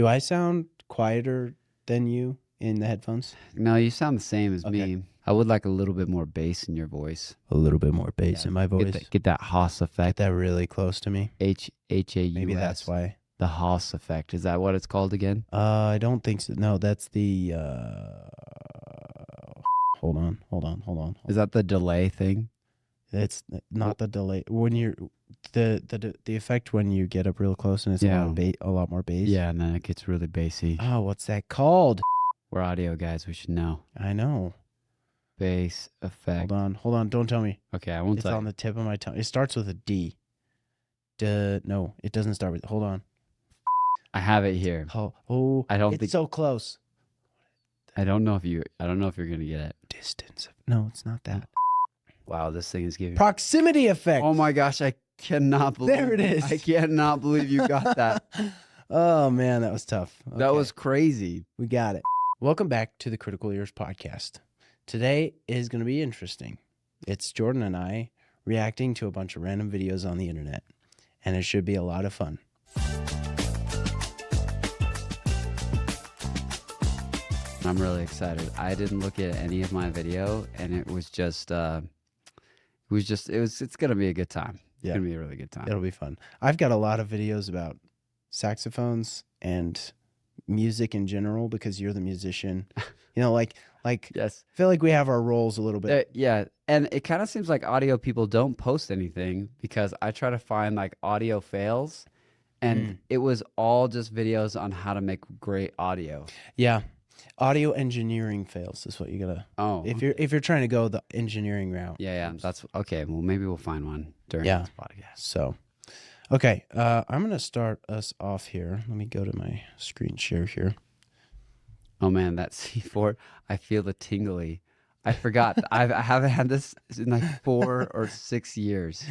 Do I sound quieter than you in the headphones? No, you sound the same as me. I would like a little bit more bass in your voice. A little bit more bass in my voice. Get that Haas effect. Get that really close to me. H-A-U-S. Maybe that's why. The Haas effect. Is that what it's called again? I don't think so. No, that's the... Hold on. Is that the delay thing? It's not the delay. When you're... The effect when you get up real close and it's a lot more bass. Yeah, and then it gets really bassy. Oh, what's that called? We're audio guys. We should know. I know. Bass effect. Hold on. Don't tell me. Okay, I won't It's tell on the tip of my tongue. It starts with a D. No, it doesn't start with... Hold on. I have it here. Oh, I don't it's think... so close. I don't know if you're gonna get it. Distance. No, it's not that. Wow, this thing is giving... Proximity effect. Oh my gosh, I cannot believe... There it is. I cannot believe you got that. Oh, man, that was tough. Okay. That was crazy. We got it. Welcome back to the Critical Ears podcast. Today is going to be interesting. It's Jordan and I reacting to a bunch of random videos on the internet, and it should be a lot of fun. I'm really excited. I didn't look at any of my video, and it was just, it's going to be a good time. It's going to be a really good time. It'll be fun. I've got a lot of videos about saxophones and music in general because you're the musician. You know, like yes. I feel like we have our roles a little bit. Yeah, and it kind of seems like audio people don't post anything because I try to find like audio fails, and it was all just videos on how to make great audio. Yeah. Audio engineering fails is what you gotta. Oh, if you're trying to go the engineering route. Yeah, that's okay. Well, maybe we'll find one during this podcast. So, okay, I'm gonna start us off here. Let me go to my screen share here. Oh man, that C4, I feel the tingly. I forgot. I haven't had this in like 4 or 6 years,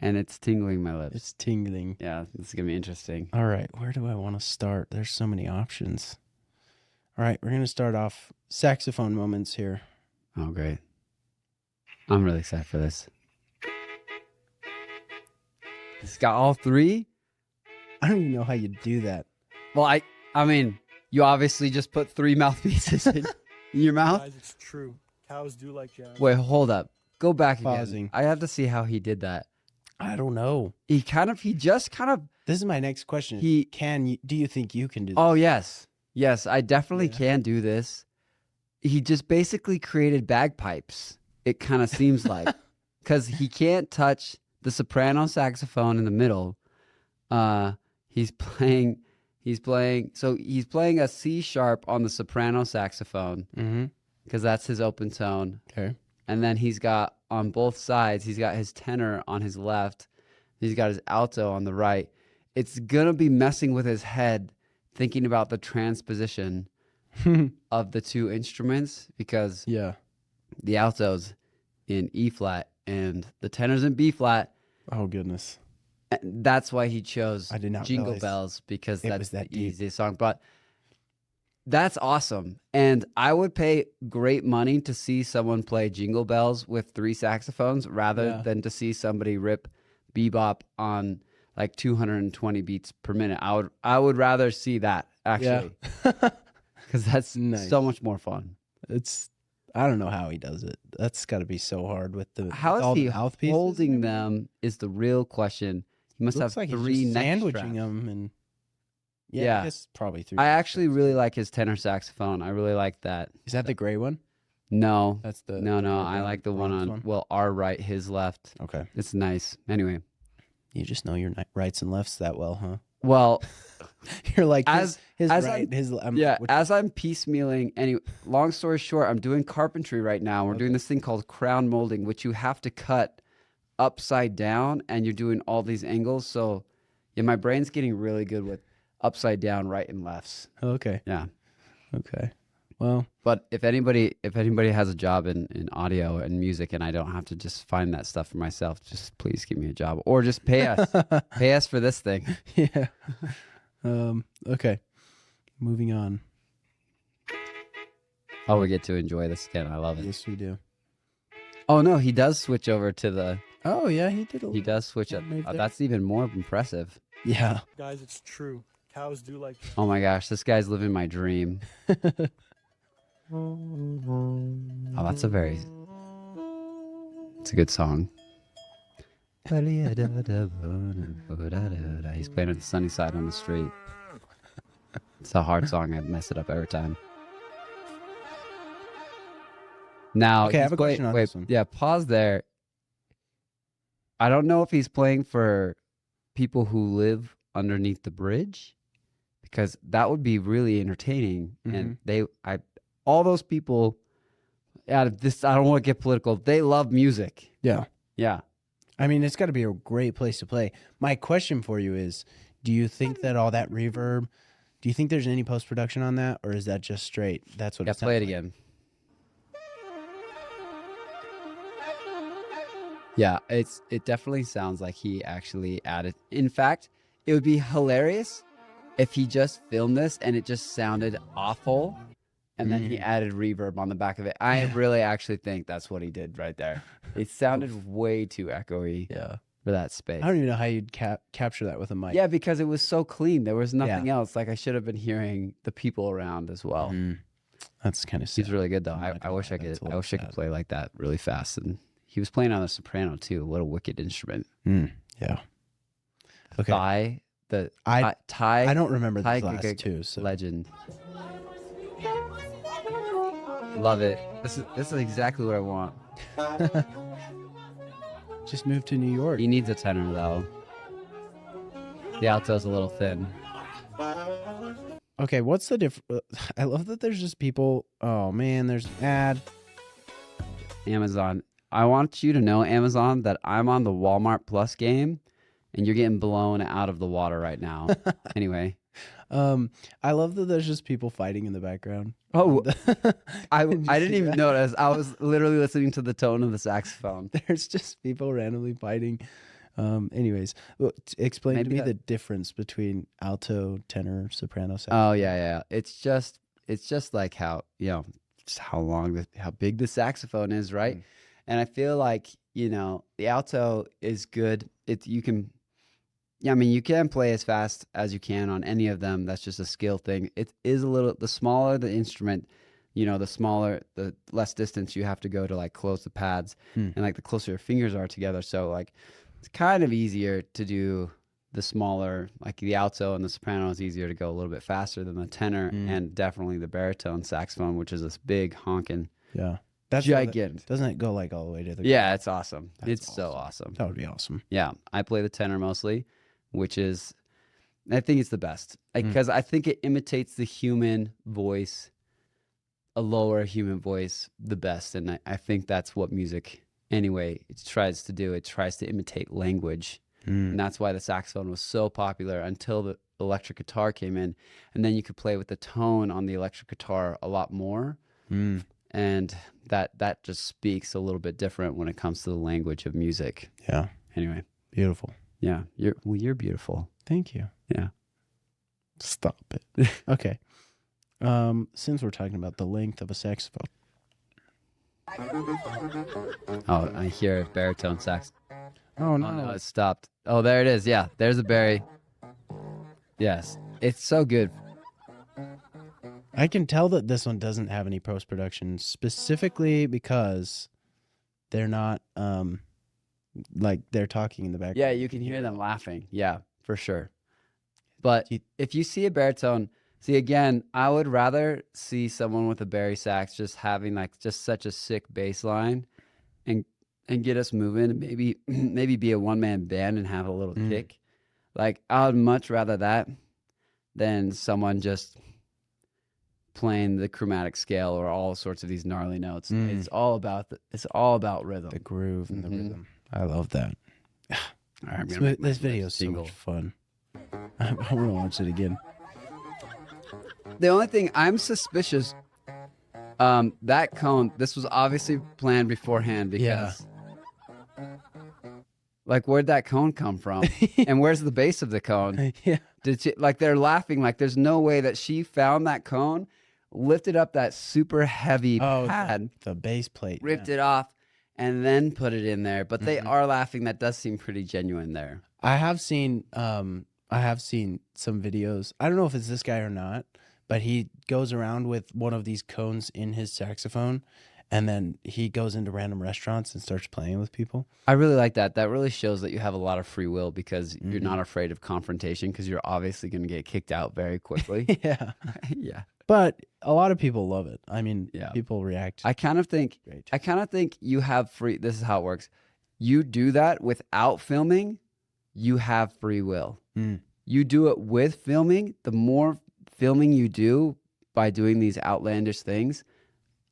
and it's tingling my lips. It's tingling. Yeah, this is gonna be interesting. All right, where do I want to start? There's so many options. All right, we're going to start off saxophone moments here. Oh, great. I'm really excited for this. It's got all 3? I don't even know how you do that. Well, I mean, you obviously just put 3 mouthpieces in your mouth. Guys, it's true. Cows do like jazz. Wait, hold up. Go back Pausing. again. I have to see how he did that. I don't know. He just kind of... This is my next question. Do you think you can do that? Oh, yes. Yes, I definitely can do this. He just basically created bagpipes, it kind of seems like. Because he can't touch the soprano saxophone in the middle. He's playing a C sharp on the soprano saxophone. Because that's his open tone. Okay. And then he's got, on both sides, he's got his tenor on his left. He's got his alto on the right. It's going to be messing with his head thinking about the transposition of the 2 instruments because the alto's in E flat and the tenor's in B flat. Oh, goodness. And that's why he chose I did not Jingle realize Bells because that's that the easiest song. But that's awesome. And I would pay great money to see someone play Jingle Bells with 3 saxophones rather than to see somebody rip bebop on like 220 beats per minute. I would rather see that actually, because that's so much more fun. I don't know how he does it. That's got to be so hard with the how is he mouthpieces holding them is the real question. He must have like 3 neck sandwiching straps. them and I guess probably 3. I actually really like his tenor saxophone. I really like that. Is that the gray one? No, That's the no. I like the one on our right, his left. Okay. It's nice. Anyway. You just know your rights and lefts that well, huh? Well, you're like as his as right, I'm, his as I'm piecemealing. Anyway, long story short, I'm doing carpentry right now. We're doing this thing called crown molding, which you have to cut upside down, and you're doing all these angles. So, yeah, my brain's getting really good with upside down, right and lefts. Okay. Yeah. Okay. Well, but if anybody has a job in audio and music, and I don't have to just find that stuff for myself, just please give me a job or just pay us for this thing. Yeah. Okay. Moving on. Oh, we get to enjoy this again. I love it. Yes, we do. Oh no, he does switch over to the. Oh yeah, he did. He does switch up. That's even more impressive. Yeah. Guys, it's true. Cows do like jazz. Oh my gosh, this guy's living my dream. Oh, it's a good song. He's playing at the sunny side on the street. It's a hard song. I mess it up every time. Now, Okay, I have a question on this one. Yeah, pause there. I don't know if he's playing for people who live underneath the bridge, because that would be really entertaining. And all those people out of this, I don't want to get political, they love music. Yeah. Yeah. I mean, it's got to be a great place to play. My question for you is, do you think that all that reverb, do you think there's any post-production on that, or is that just straight? That's what Yeah, it sounds play it like. again. Yeah, it definitely sounds like he actually added. In fact, it would be hilarious if he just filmed this and it just sounded awful, and then he added reverb on the back of it. I really actually think that's what he did right there. It sounded way too echoey for that space. I don't even know how you'd capture that with a mic. Yeah, because it was so clean. There was nothing else. Like, I should have been hearing the people around as well. That's kind of sad. He's really good though. I wish I could. I wish I could play like that really fast. And he was playing on the soprano too. What a wicked instrument. Yeah. Okay. I don't remember the last two. So. Legend. Love it. This is exactly what I want. Just moved to New York. He needs a tenor though. The alto's a little thin. Okay, what's the difference? I love that there's just people. Oh man, there's an ad. Amazon. I want you to know, Amazon, that I'm on the Walmart Plus game, and you're getting blown out of the water right now. Anyway. I love that there's just people fighting in the background. Oh, I didn't even notice. I was literally listening to the tone of the saxophone. There's just people randomly fighting. Anyways, explain to me the difference between alto, tenor, soprano saxophone. Oh yeah. It's just like how, just how big the saxophone is, right? And I feel like, the alto is good. You can play as fast as you can on any of them. That's just a skill thing. It is the smaller the instrument, the less distance you have to go to like close the pads, and like the closer your fingers are together. So like it's kind of easier to do the smaller, like the alto and the soprano is easier to go a little bit faster than the tenor, and definitely the baritone saxophone, which is this big honking. Yeah. That's gigantic. Doesn't it go like all the way to the Yeah, it's awesome. It's so awesome. That would be awesome. Yeah. I play the tenor mostly, which is, I think it's the best because I think it imitates the human voice, a lower human voice, the best. And I think that's what music, anyway, it tries to do. It tries to imitate language. And that's why the saxophone was so popular until the electric guitar came in. And then you could play with the tone on the electric guitar a lot more. And that just speaks a little bit different when it comes to the language of music. Yeah. Anyway. Beautiful. Yeah. You're beautiful. Thank you. Yeah. Stop it. Okay. Since we're talking about the length of a saxophone. Oh, I hear a baritone sax. Oh no. Oh, no, it stopped. Oh, there it is. Yeah, there's a Barry. Yes. It's so good. I can tell that this one doesn't have any post-production specifically because they're not like they're talking in the background. Yeah, you can hear them laughing. Yeah, for sure. But if you see a baritone, again, I would rather see someone with a bari sax just having like just such a sick bass line and get us moving, and maybe be a one-man band and have a little kick. Like I would much rather that than someone just playing the chromatic scale or all sorts of these gnarly notes. It's all about rhythm, the groove and the rhythm. I love that. All right, This video is so much fun. I want to watch it again. The only thing I'm suspicious, that cone, this was obviously planned beforehand because, like, where'd that cone come from? And where's the base of the cone? Yeah. Did she, like, they're laughing, like, there's no way that she found that cone, lifted up that super heavy pad, the base plate, ripped it off, and then put it in there. But they are laughing. That does seem pretty genuine there. I have seen, I I have seen some videos. I don't know if it's this guy or not, but he goes around with one of these cones in his saxophone, and then he goes into random restaurants and starts playing with people. I really like that. That really shows that you have a lot of free will because you're not afraid of confrontation because you're obviously going to get kicked out very quickly. Yeah. Yeah. But a lot of people love it. I mean, Yeah. people react. I kind of think you have free. This is how it works. You do that without filming, you have free will. You do it with filming. The more filming you do by doing these outlandish things,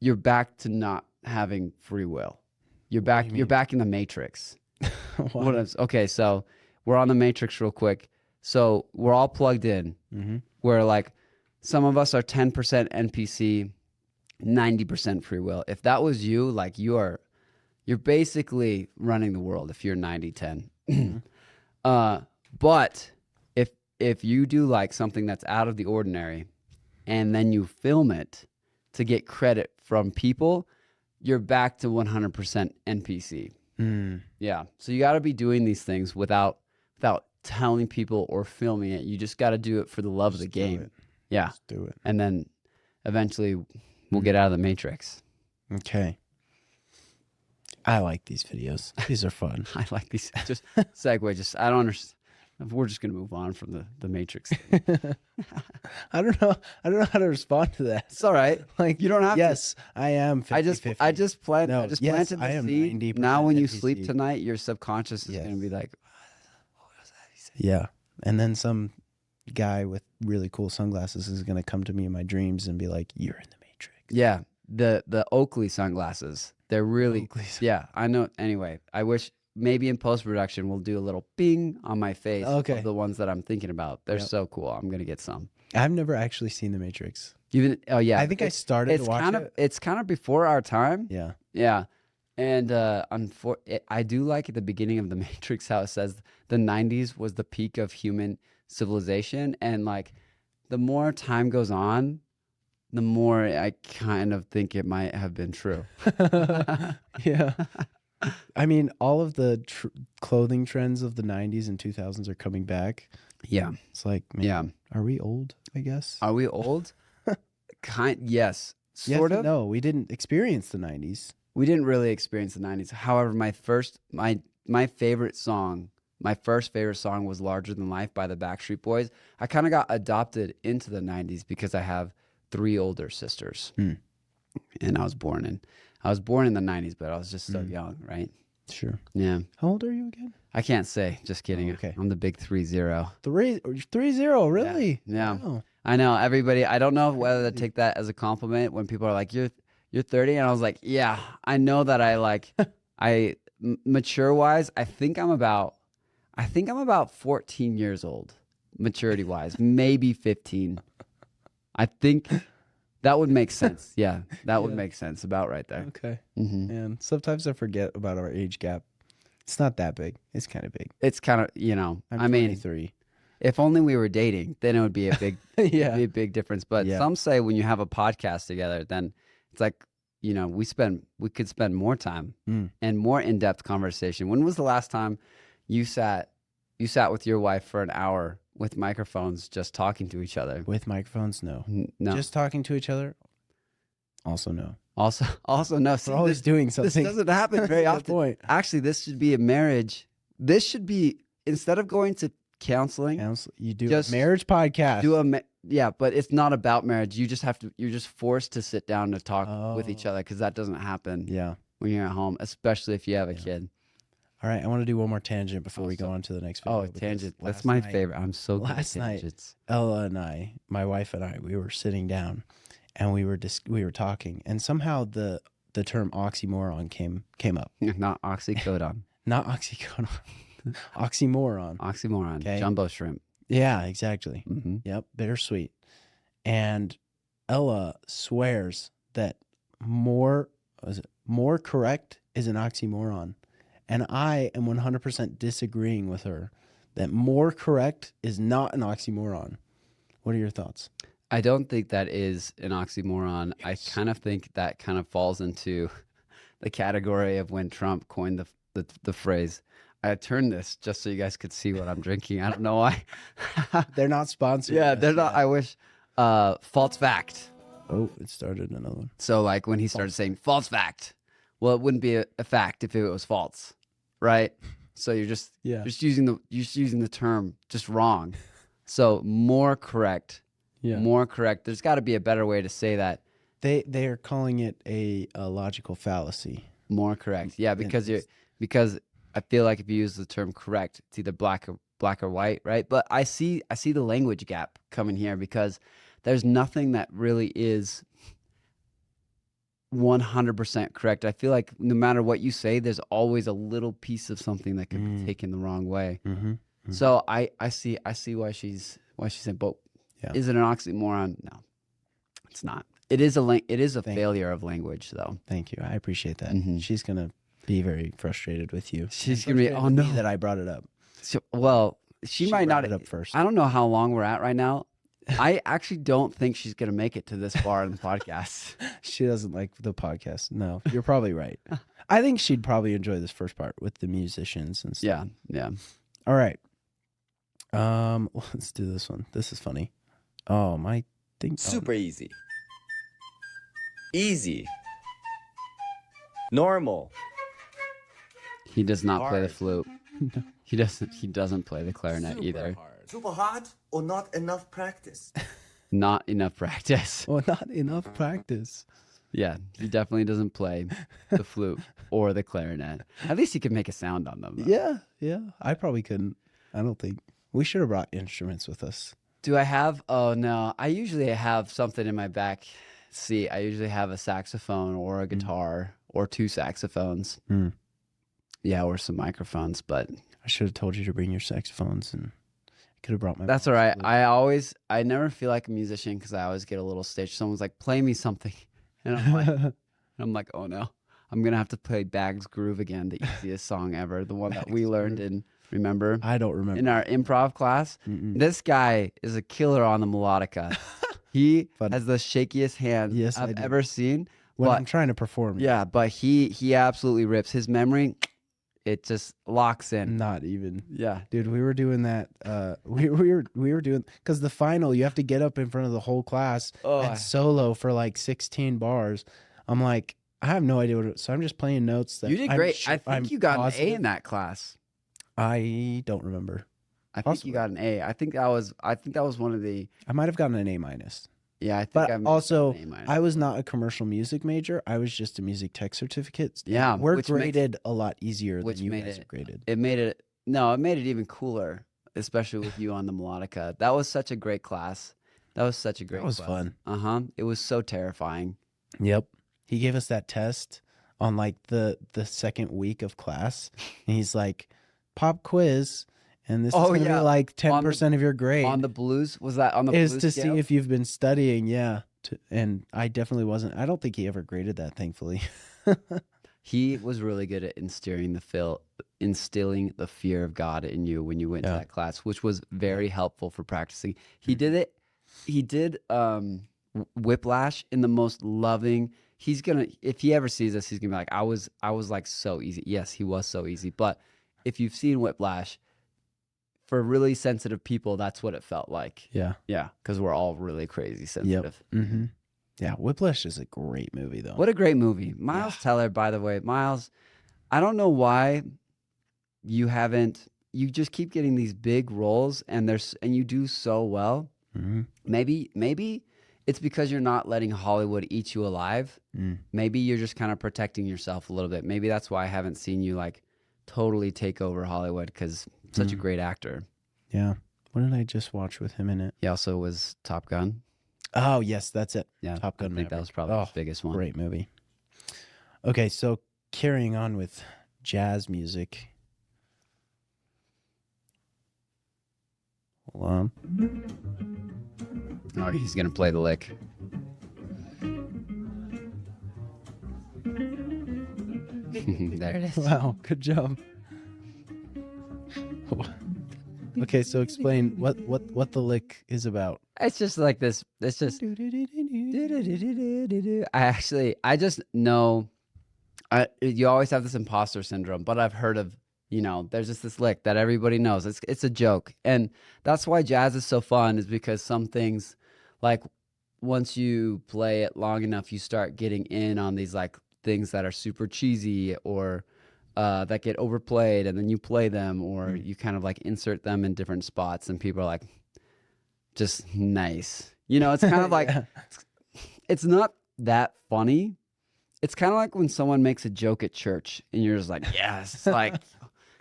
you're back to not having free will. You're back. You're back in the Matrix. Okay, so we're on the Matrix real quick. So we're all plugged in. Where like some of us are 10% NPC, 90% free will. If that was you, like you're basically running the world. If you're 90-10. But if you do like something that's out of the ordinary, and then you film it to get credit from people, you're back to 100% NPC. Yeah. So you got to be doing these things without telling people or filming it. You just got to do it for the love of the game. Yeah. Just do it. And then eventually we'll get out of the Matrix. Okay. I like these videos. These are fun. I like these. Just segue. I don't understand. We're just gonna move on from the Matrix. I don't know how to respond to that. It's all right. Like you don't have yes, to. I am 50-50. I just planted No, yes, the I am seed. 90% Now when you NPC. sleep tonight, your subconscious is gonna be like, what was that he said? Yeah. And then some guy with really cool sunglasses is gonna come to me in my dreams and be like, "You're in the Matrix." Yeah. The Oakley sunglasses. They're really yeah, I know. Anyway, I wish maybe in post-production we'll do a little bing on my face of the ones that I'm thinking about. They're so cool. I'm going to get some. I've never actually seen The Matrix. Oh yeah. I think I started to watch it. It's kind of before our time. Yeah. Yeah. And I do like at the beginning of The Matrix how it says the 90s was the peak of human civilization. And like the more time goes on, the more I kind of think it might have been true. Yeah. I mean, all of the clothing trends of the 90s and 2000s are coming back. Yeah. It's like, man, are we old, I guess? Are we old? Yes. Sort of. No, we didn't experience the 90s. We didn't really experience the 90s. However, my first favorite song was Larger Than Life by the Backstreet Boys. I kind of got adopted into the 90s because I have 3 older sisters. And I was born in the 90s, but I was just so young, right? Sure. Yeah. How old are you again? I can't say. Just kidding. Oh, okay. I'm the big 3-0. 3-0, really? Yeah. Wow. I know. Everybody, I don't know whether to take that as a compliment when people are like, you're 30. And I was like, yeah, I know that mature wise, I think I'm about 14 years old, maturity wise, maybe 15. I think that would make sense. Yeah, that would make sense. About right there. Okay. And sometimes I forget about our age gap. It's not that big. It's kind of big. It's kind of, I'm 23. If only we were dating, then it would be a big, be a big difference. But some say when you have a podcast together, then it's like, we could spend more time and more in-depth conversation. When was the last time you sat with your wife for an hour with microphones just talking to each other? With microphones? No. No. Just talking to each other? Also no. Also no. We're always doing something. This doesn't happen very That's often. the point. Actually, this should be a marriage. This should be, instead of going to counseling, you do a marriage podcast. But it's not about marriage. You're just forced to sit down to talk with each other because that doesn't happen when you're at home, especially if you have a kid. All right, I want to do one more tangent before we go on to the next video. Oh, tangent. That's my favorite. I'm so good last at night, tangents. Ella and I, my wife and I, we were sitting down and we were talking, and somehow the term oxymoron came up. Not oxycodone. Not oxycodone. Oxymoron. Oxymoron. Okay. Jumbo shrimp. Yeah, exactly. Mm-hmm. Yep, bittersweet. And Ella swears that more correct is an oxymoron. And I am 100% disagreeing with her that more correct is not an oxymoron. What are your thoughts? I don't think that is an oxymoron. Yes. I kind of think that kind of falls into the category of when Trump coined the phrase, I turned this just so you guys could see what I'm drinking. I don't know why. They're not sponsored. Yeah, they're not. I wish. False fact. Oh, it started another one. So like when he started saying false fact, well, it wouldn't be a fact if it was false, right? So you're just using the term just wrong. So more correct. Yeah. More correct. There's got to be a better way to say that. They are calling it a logical fallacy. More correct. Yeah, because I feel like if you use the term correct, it's either black or white, right? But I see the language gap coming here because there's nothing that really is 100% correct. I feel like no matter what you say, there's always a little piece of something that could be taken the wrong way. So I see why she's saying, but is it an oxymoron? No, it's not. It is a failure of language, though. Thank you. I appreciate that. She's gonna be very frustrated with you. She's gonna be, oh no, that I brought it up. So, well, she might not it up first. I don't know how long we're at right now. I actually don't think she's gonna make it to this far in the podcast. She doesn't like the podcast. No, you're probably right. I think she'd probably enjoy this first part with the musicians and stuff. Yeah. All right. Let's do this one. This is funny. Oh, my thing. Super easy. Easy. Normal. He does not play the Hard. flute. He doesn't play the clarinet Super either. hard. Super hard or not enough practice? Not enough practice. Well, not enough practice. Yeah, he definitely doesn't play the flute or the clarinet. At least he can make a sound on them, though. Yeah. I probably couldn't. I don't think. We should have brought instruments with us. Do I have? Oh no, I usually have something in my back seat. I usually have a saxophone or a guitar or two saxophones. Yeah, or some microphones. But I should have told you to bring your saxophones, and I could have brought my. that's all right. I never feel like a musician because I always get a little staged. Someone's like, "Play me something," and I'm like, "Oh no, I'm gonna have to play Bag's Groove again, the easiest song ever, the one that we learned in." Remember? I don't remember. In our improv class, this guy is a killer on the melodica. He has the shakiest hand I've ever seen. When I'm trying to perform. Yeah, but he absolutely rips. His memory, it just locks in. Not even. Yeah. Dude, we were doing that. We were doing, because the final, you have to get up in front of the whole class and solo for like 16 bars. I'm like, I have no idea so I'm just playing notes. That You did great. I think you got an A in that class. I don't remember. I think you got an A. I think that was one of the. I might have gotten an A-. Yeah, I think. But also, an A-. I was not a commercial music major. I was just a music tech certificate. Yeah, we're graded a lot easier than you guys are graded. It made it even cooler, especially with you on the melodica. That was such a great class. That was such a great. That was class. fun. It was so terrifying. Yep. He gave us that test on like the second week of class, and he's like, "Pop quiz." And this is gonna be like 10% of your grade. On the blues? Was that on the is blues to scale? see if you've been studying, and I definitely wasn't. I don't think he ever graded that, thankfully. He was really good at instilling the fear of God in you when you went to that class, which was very helpful for practicing. He did it. He did Whiplash in the most loving. If he ever sees this, he's gonna be like, I was like so easy. Yes, he was so easy. But if you've seen Whiplash, for really sensitive people, that's what it felt like. Yeah. Yeah, because we're all really crazy sensitive. Mm-hmm. Yeah, Whiplash is a great movie, though. What a great movie. Miles Teller, by the way. Miles, I don't know why you just keep getting these big roles and you do so well. Mm-hmm. Maybe it's because you're not letting Hollywood eat you alive. Maybe you're just kind of protecting yourself a little bit. Maybe that's why I haven't seen you like totally take over Hollywood, because such a great actor. Yeah. What did I just watch with him in it? He also was Top Gun. Oh, yes, that's it. Yeah, Top Gun. I think that was probably his biggest one. Great movie. Okay, so carrying on with jazz music. Hold on. Oh, he's going to play the lick. There it is. Wow, good job. Okay, so explain what the lick is about. It's just like this. It's just. I just know. You always have this imposter syndrome, but I've heard of there's just this lick that everybody knows. It's a joke. And that's why jazz is so fun, is because some things, like once you play it long enough, you start getting in on these like things that are super cheesy or that get overplayed, and then you play them, or you kind of like insert them in different spots, and people are like, just nice. It's kind of like, it's not that funny. It's kind of like when someone makes a joke at church and you're just like, yes, like,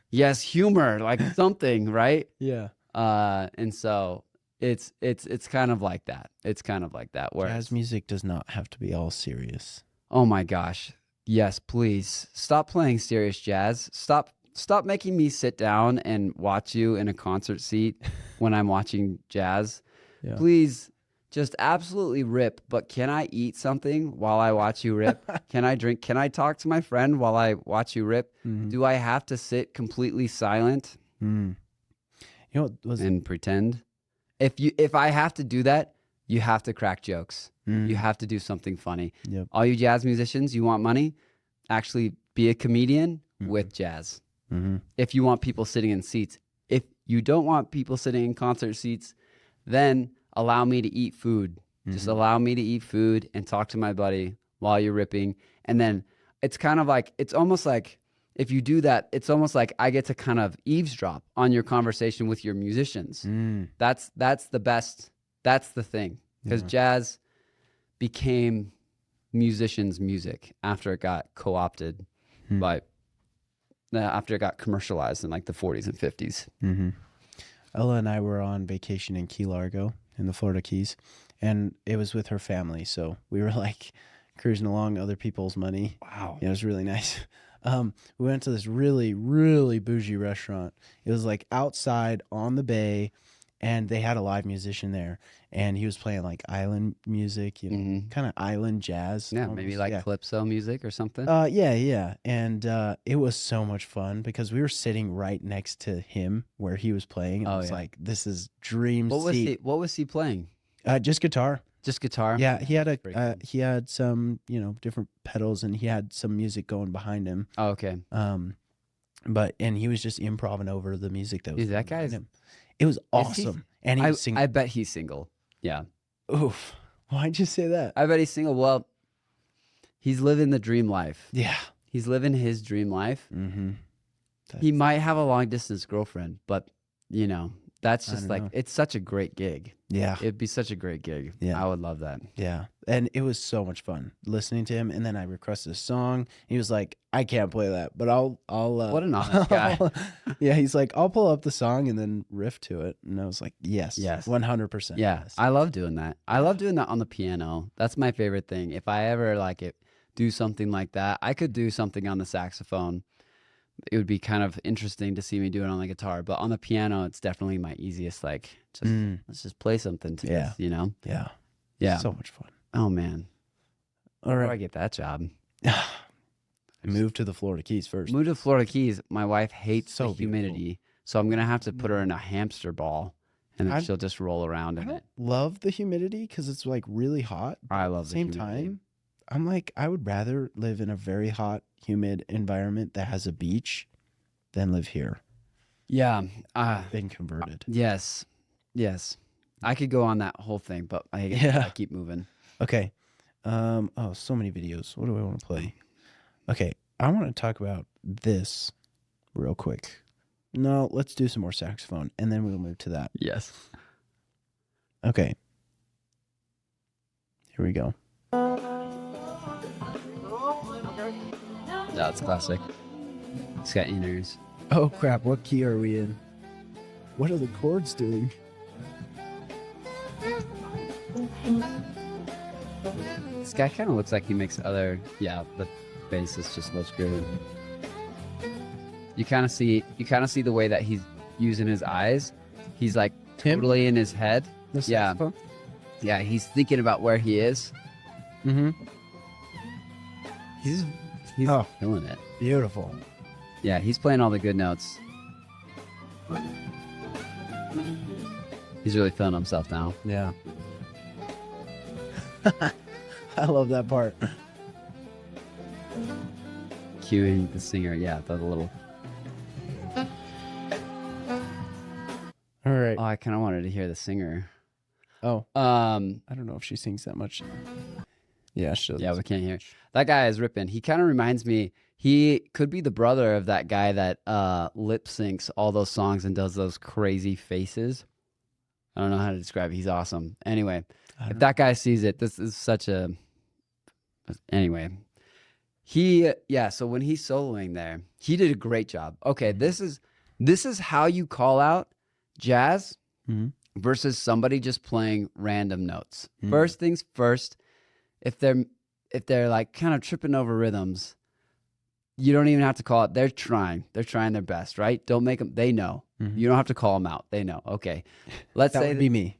yes, humor, like something, right? Yeah. And so it's kind of like that. It's kind of like that. Where Jazz music does not have to be all serious. oh my gosh. Yes, please stop playing serious jazz. Stop making me sit down and watch you in a concert seat when I'm watching jazz. Yeah. Please just absolutely rip. But can I eat something while I watch you rip? Can I drink? Can I talk to my friend while I watch you rip? Do I have to sit completely silent You know what was and pretend? If I have to do that, you have to crack jokes. You have to do something funny. Yep. All you jazz musicians, you want money? Actually be a comedian with jazz. If you want people sitting in seats. If you don't want people sitting in concert seats, then allow me to eat food. Just allow me to eat food and talk to my buddy while you're ripping. And then it's kind of like, it's almost like, if you do that, it's almost like I get to kind of eavesdrop on your conversation with your musicians. That's the best. That's the thing. Because jazz became musicians' music after it got co-opted after it got commercialized in like the 40s and 50s. Ella and I were on vacation in Key Largo in the Florida Keys, and it was with her family. So we were like cruising along other people's money. Wow. It was really nice. We went to this really, really bougie restaurant. It was like outside on the bay, and they had a live musician there, and he was playing like island music, kind of island jazz. Yeah, almost. maybe like calypso music or something. Yeah. And it was so much fun because we were sitting right next to him where he was playing. And it was like, this is dream seat. What was he playing? Just guitar. Just guitar? Yeah, he had some, different pedals, and he had some music going behind him. Oh, okay. And he was just improvising over the music that was Dude, that going behind guy's... him. It was awesome. And he was single. I bet he's single. Yeah. Oof. Why'd you say that? I bet he's single. Well, he's living the dream life. Yeah. He's living his dream life. Mm-hmm. He might have a long distance girlfriend, but that's just like, know. it's such a great gig. Yeah. It'd be such a great gig. Yeah. I would love that. Yeah. And it was so much fun listening to him. And then I requested a song. He was like, I can't play that, but I'll what an honest guy. Yeah. He's like, I'll pull up the song and then riff to it. And I was like, yes. 100%. Yeah. Yes. I love doing that. I love doing that on the piano. That's my favorite thing. If I ever do something like that, I could do something on the saxophone. It would be kind of interesting to see me do it on the guitar, but on the piano, it's definitely my easiest. Let's just play something to this, Yeah. Yeah. So much fun. Oh man. All Where do I right. get that job? I moved to the Florida Keys first. Moved to Florida Keys. My wife hates So the humidity, so I'm gonna have to put her in a hamster ball, and then she'll just roll around I in don't it. love the humidity because it's like really hot. I love the Same humidity. time, I'm like, I would rather live in a very hot, humid environment that has a beach than live here. Yeah. Been converted. Yes. I could go on that whole thing, but I keep moving. Okay. So many videos. What do I want to play? Okay. I want to talk about this real quick. No, let's do some more saxophone and then we'll move to that. Yes. Okay. Here we go. That's classic. It's got inners. Oh crap, what key are we in? What are the chords doing? This guy kind of looks like he makes the bassist just looks good. You kind of see the way that he's using his eyes. He's like totally in his head. The saxophone? Yeah, he's thinking about where he is. Mm-hmm. He's killing it. Beautiful. Yeah, he's playing all the good notes. He's really feeling himself now. Yeah. I love that part. Cueing the singer, yeah, the little... I kind of wanted to hear the singer. Oh, I don't know if she sings that much. Yeah, she does. Yeah, we can't hear. That guy is ripping. He kind of reminds me. He could be the brother of that guy that lip syncs all those songs and does those crazy faces. I don't know how to describe it. He's awesome. Anyway, if that guy sees it, this is such a. Anyway, so when he's soloing there, he did a great job. Okay, this is how you call out jazz versus somebody just playing random notes. First things first, if they're like kind of tripping over rhythms, you don't even have to call it. They're trying their best, right? Don't make them. They know. You don't have to call them out. They know. Okay, let's That say would be me.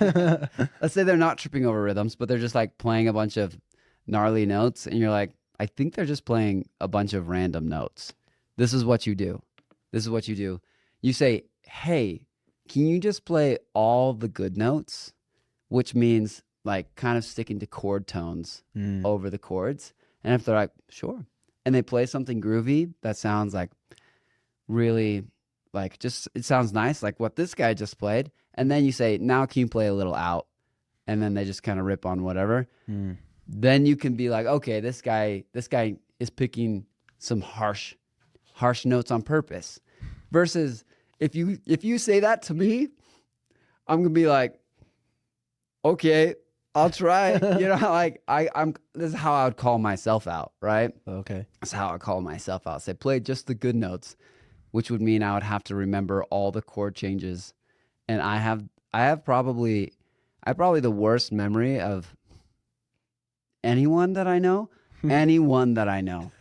let's say they're not tripping over rhythms, but they're just like playing a bunch of gnarly notes, and you're like, I think they're just playing a bunch of random notes. This is what you do. You say, hey, can you just play all the good notes? Which means like kind of sticking to chord tones over the chords. And if they're like, sure. And they play something groovy that sounds like really like just, it sounds nice, like what this guy just played. And then you say, now can you play a little out? And then they just kind of rip on whatever. Then you can be like, okay, this guy is picking some harsh notes on purpose. Versus if you say that to me, I'm gonna be like, okay, I'll try. You know, like I'm. This is how I would call myself out, right? Okay. That's how I call myself out. Say, play just the good notes, which would mean I would have to remember all the chord changes, and I have probably the worst memory of anyone that I know. Anyone that I know.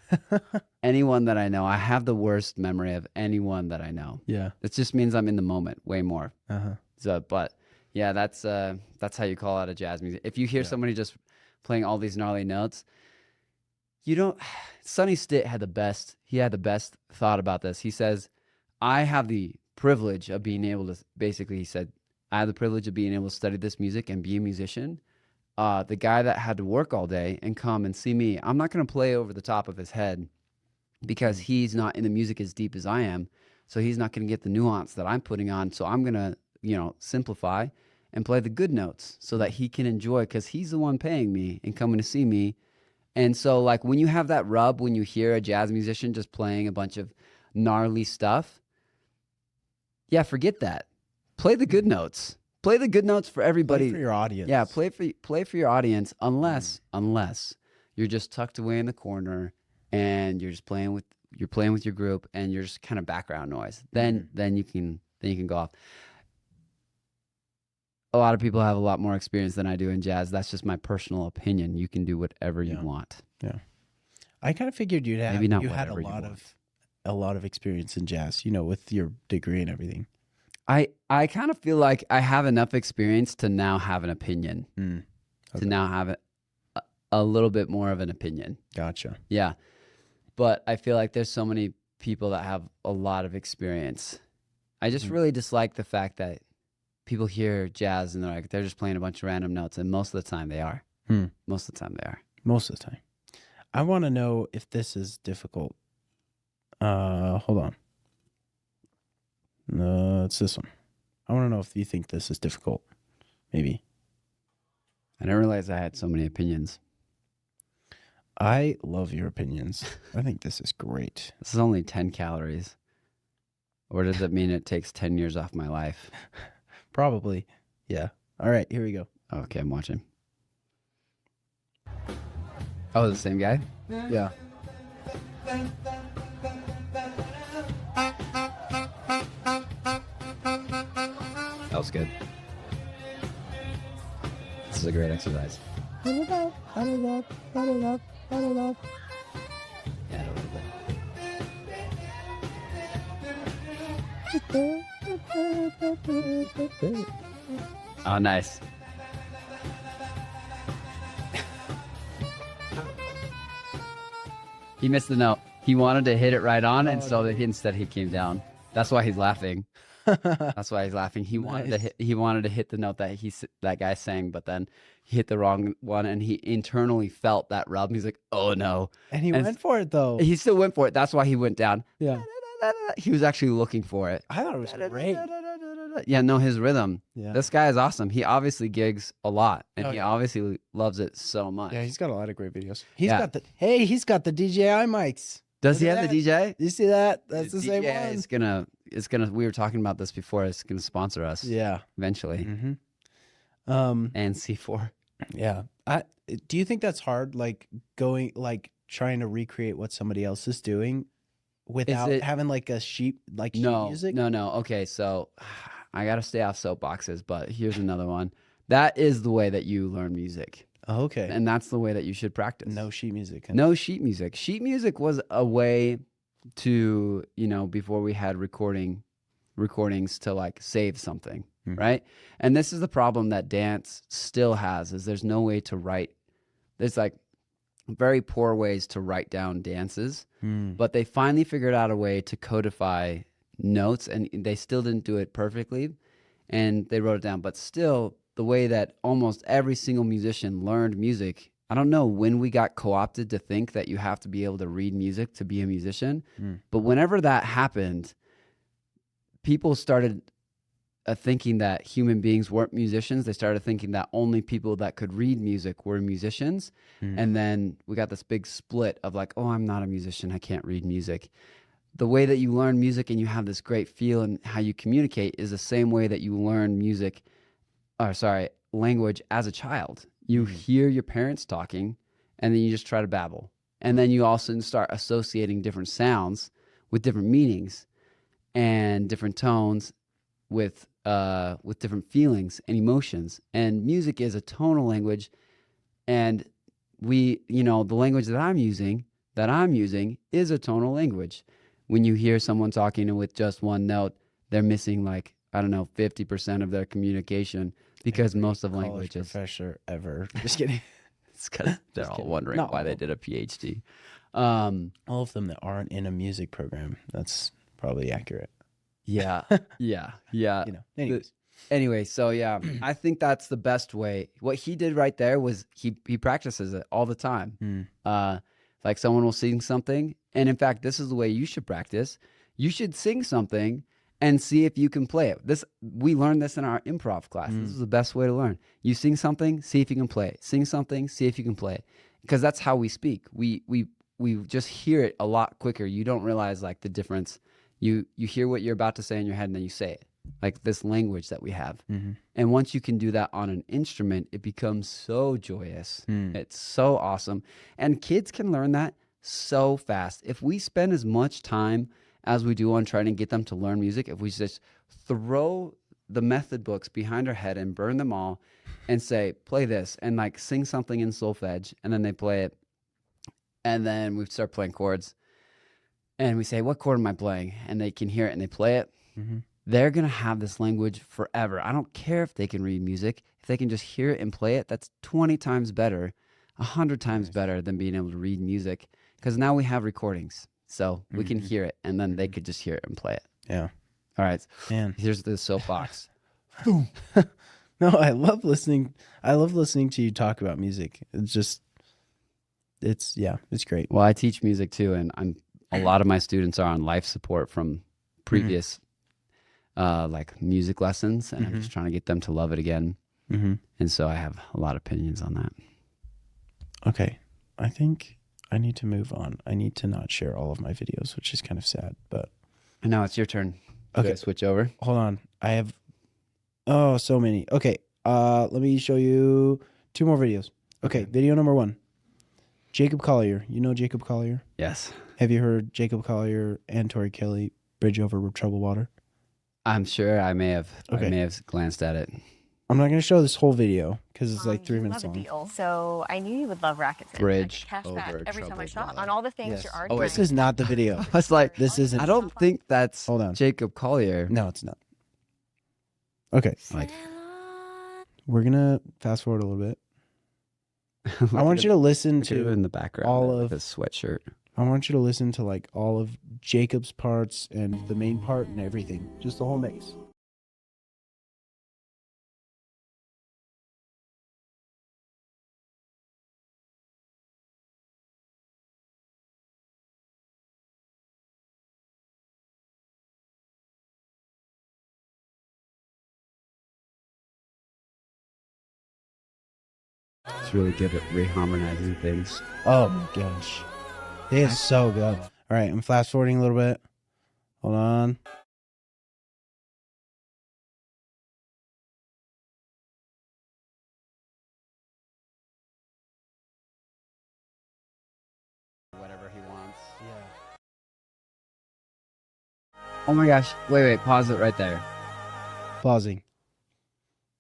I have the worst memory of anyone that I know. Yeah. It just means I'm in the moment way more. Uh-huh. So, but yeah, that's how you call out a jazz music. If you hear somebody just playing all these gnarly notes, you don't. Sonny Stitt had the best thought about this. He says, I have the privilege of being able to, basically he said, I have the privilege of being able to study this music and be a musician. The guy that had to work all day and come and see me, I'm not going to play over the top of his head because he's not in the music as deep as I am. So he's not going to get the nuance that I'm putting on. So I'm going to, simplify and play the good notes so that he can enjoy, because he's the one paying me and coming to see me. And so like when you have that rub, when you hear a jazz musician just playing a bunch of gnarly stuff, yeah, forget that. Play the good notes. Play the good notes for everybody. Play for your audience. Yeah, play for your audience, unless you're just tucked away in the corner and you're just playing with your group and you're just kind of background noise. Then you can go off. A lot of people have a lot more experience than I do in jazz. That's just my personal opinion. You can do whatever you want. Yeah. I kind of figured you had a lot of experience in jazz, with your degree and everything. I kind of feel like I have enough experience to now have an opinion. Okay. To now have a little bit more of an opinion. Gotcha. Yeah. But I feel like there's so many people that have a lot of experience. I just really dislike the fact that people hear jazz and they're just playing a bunch of random notes, and most of the time they are. Most of the time they are. Most of the time. I want to know if this is difficult. Hold on. No, it's this one. I want to know if you think this is difficult. Maybe. I didn't realize I had so many opinions. I love your opinions. I think this is great. This is only 10 calories. Or does it mean it takes 10 years off my life? Probably. Yeah. All right, here we go. Okay, I'm watching. Oh, the same guy? Yeah. That was good. This is a great exercise. Yeah, a little bit. Oh, nice. He missed the note. He wanted to hit it right on, and so instead he came down. That's why he's laughing. That's why he's laughing. He wanted to hit the note that guy sang, but then he hit the wrong one, and he internally felt that rub. And he's like, "Oh no!" And he went for it though. He still went for it. That's why he went down. Yeah. He was actually looking for it. I thought it was great. Yeah, no, his rhythm. Yeah. This guy is awesome. He obviously gigs a lot, and Oh, he yeah. obviously loves it so much. Yeah, he's got a lot of great videos. He's Yeah. got the DJI mics. Does Look he at have the DJ? You see that? That's the same DJI one. It's gonna. We were talking about this before. It's gonna sponsor us. Yeah. Eventually. Mm-hmm. And C4. Yeah. Do you think that's hard? Like trying to recreate what somebody else is doing without having like sheet music? No. Okay, so I gotta stay off soapboxes, but here's another one. That is the way that you learn music. Oh, okay. And that's the way that you should practice. No sheet music. No sheet music. Sheet music was a way to, before we had recordings to like save something, right? And this is the problem that dance still has, is there's no way to write. There's like very poor ways to write down dances, but they finally figured out a way to codify notes, and they still didn't do it perfectly, and they wrote it down. But still, the way that almost every single musician learned music, I don't know when we got co-opted to think that you have to be able to read music to be a musician, but whenever that happened, people started thinking that human beings weren't musicians. They started thinking that only people that could read music were musicians. And then we got this big split of like, oh, I'm not a musician. I can't read music. The way that you learn music and you have this great feel and how you communicate is the same way that you learn language as a child. You hear your parents talking and then you just try to babble. And then you also start associating different sounds with different meanings and different tones with different feelings and emotions. And music is a tonal language, and the language that I'm using is a tonal language. When you hear someone talking with just one note, they're missing 50% of their communication, because most of language is professor ever. Just kidding. It's because they're all wondering why they did a PhD. All of them that aren't in a music program. That's probably accurate. Yeah. Anyways. Anyway, so yeah, I think that's the best way. What he did right there was he practices it all the time. Like someone will sing something, and in fact, this is the way you should practice. You should sing something and see if you can play it. We learned this in our improv class. This is the best way to learn. You sing something, see if you can play it. Sing something, see if you can play it. Because that's how we speak. We just hear it a lot quicker. You don't realize like the difference. You hear what you're about to say in your head, and then you say it. Like this language that we have. And once you can do that on an instrument, it becomes so joyous. It's so awesome. And kids can learn that so fast. If we spend as much time as we do on trying to get them to learn music, if we just throw the method books behind our head and burn them all and say, play this, and like sing something in solfege, and then they play it, and then we start playing chords, and we say, what chord am I playing? And they can hear it and they play it. They're going to have this language forever. I don't care if they can read music. If they can just hear it and play it, that's 20 times better, 100 times better than being able to read music, because now we have recordings. So we can hear it, and then they could just hear it and play it. Yeah. All right. Man. Here's the soapbox. No, I love listening to you talk about music. It's great. Well, I teach music too, and a lot of my students are on life support from previous like music lessons, and I'm just trying to get them to love it again. And so I have a lot of opinions on that. Okay. I think I need to move on. I need to not share all of my videos, which is kind of sad, but. And now it's your turn. Okay. Should I switch over? Hold on. I have, so many. Okay. Let me show you 2 more videos. Okay. Video number 1. Jacob Collier. You know Jacob Collier? Yes. Have you heard Jacob Collier and Tori Kelly, Bridge Over Troubled Water? I'm sure I may have glanced at it. I'm not going to show this whole video because it's like 3 minutes long. Deal. So I knew you would love rackets. Bridge cash over back every time I troubled shop water. on all the things you're already. Oh, this is not the video. I was like, this isn't. I don't think that's Hold on. Jacob Collier. No, it's not. Okay. Like, we're going to fast forward a little bit. I want you to listen to in the background all there of with his sweatshirt. I want you to listen to like all of Jacob's parts and the main part and everything. Just the whole mix. really good at reharmonizing things. Oh my gosh. He is so good. All right, I'm fast forwarding a little bit. Hold on. Whatever he wants. Yeah. Oh my gosh. Wait. Pause it right there. Pausing.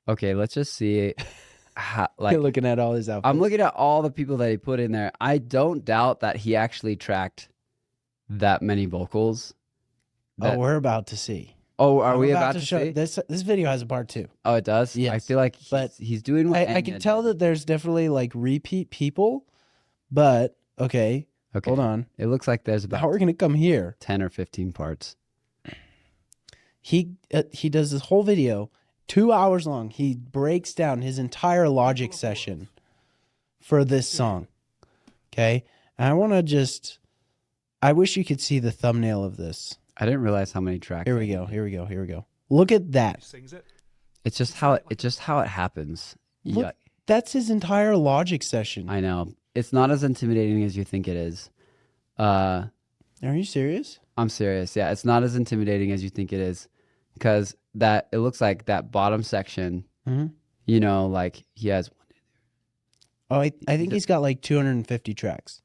Okay, let's just see how, like, You're looking at all his outfits. I'm looking at all the people that he put in there. I don't doubt that he actually tracked that many vocals. Oh, we're about to see. Oh, are I'm we about to show see? this video has a part 2. Oh, it does? I Yes, feel like but he's doing what I can Enya tell did. that there's definitely like repeat people, but okay, Okay. hold on. It looks like there's How about we're gonna come here? 10 or 15 parts. He does this whole video, 2 hours long. He breaks down his entire Logic session for this song. Okay, and I wish you could see the thumbnail of this. I didn't realize how many tracks. Here we go. Look at that. Sings it. It's just how it happens. Look, Yeah, that's his entire Logic session. I know. It's not as intimidating as you think it is. Are you serious? I'm serious. Yeah, it's not as intimidating as you think it is, because it looks like that bottom section. Mhm. You know, like he has. Oh, I think he's got like 250 tracks.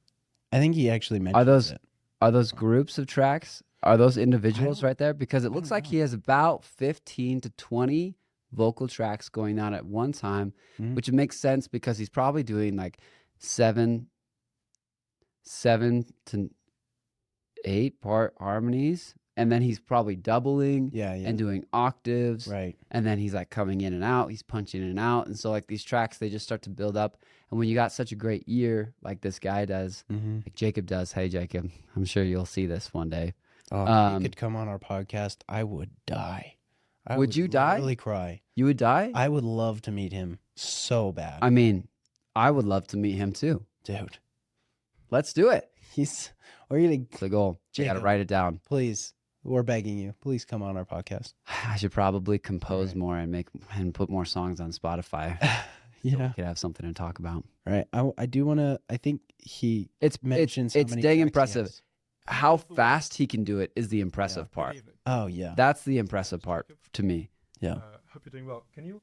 I think he actually mentioned it. Are those groups of tracks? Are those individuals right there? Because it looks like he has about 15 to 20 vocal tracks going on at one time, which makes sense because he's probably doing like 7 to 8 part harmonies, and then he's probably doubling and doing octaves, Right. and then he's like coming in and out, he's punching in and out, and so like these tracks, they just start to build up. And when you got such a great ear like this guy does, like Jacob does, hey Jacob, I'm sure you'll see this one day. Oh, if he could come on our podcast, I would die. Would you die? Really cry. You would die? I would love to meet him so bad. I mean, I would love to meet him too. Dude, Let's do it. we're gonna It's the goal. You got to Jacob. write it down. please. We're begging you. Please come on our podcast. I should probably compose more and put more songs on Spotify. So we could have something to talk about. Right. I do want to. I think he It's mentions. it's how many dang tracks he impressive. has. How fast he can do it is the impressive part. Oh yeah. That's the impressive part to me. Yeah. Hope you're doing well. Can you?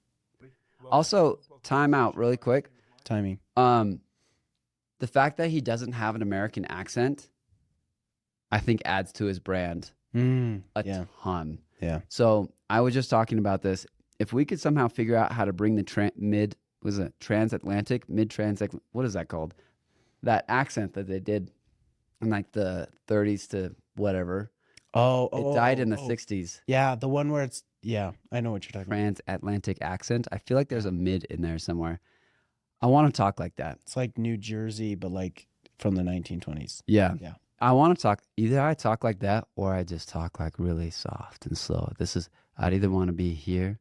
Also, time out really quick. Timing. The fact that he doesn't have an American accent, I think adds to his brand a ton. Yeah. So I was just talking about this. If we could somehow figure out how to bring the transatlantic, what is that called? That accent that they did in like the 30s to whatever. It died in the 60s. Yeah, the one where it's I know what you're talking about. Transatlantic accent. I feel like there's a mid in there somewhere. I want to talk like that. It's like New Jersey, but like from the 1920s. Yeah. Yeah. I want to talk, either I talk like that or I just talk like really soft and slow. I'd either want to be here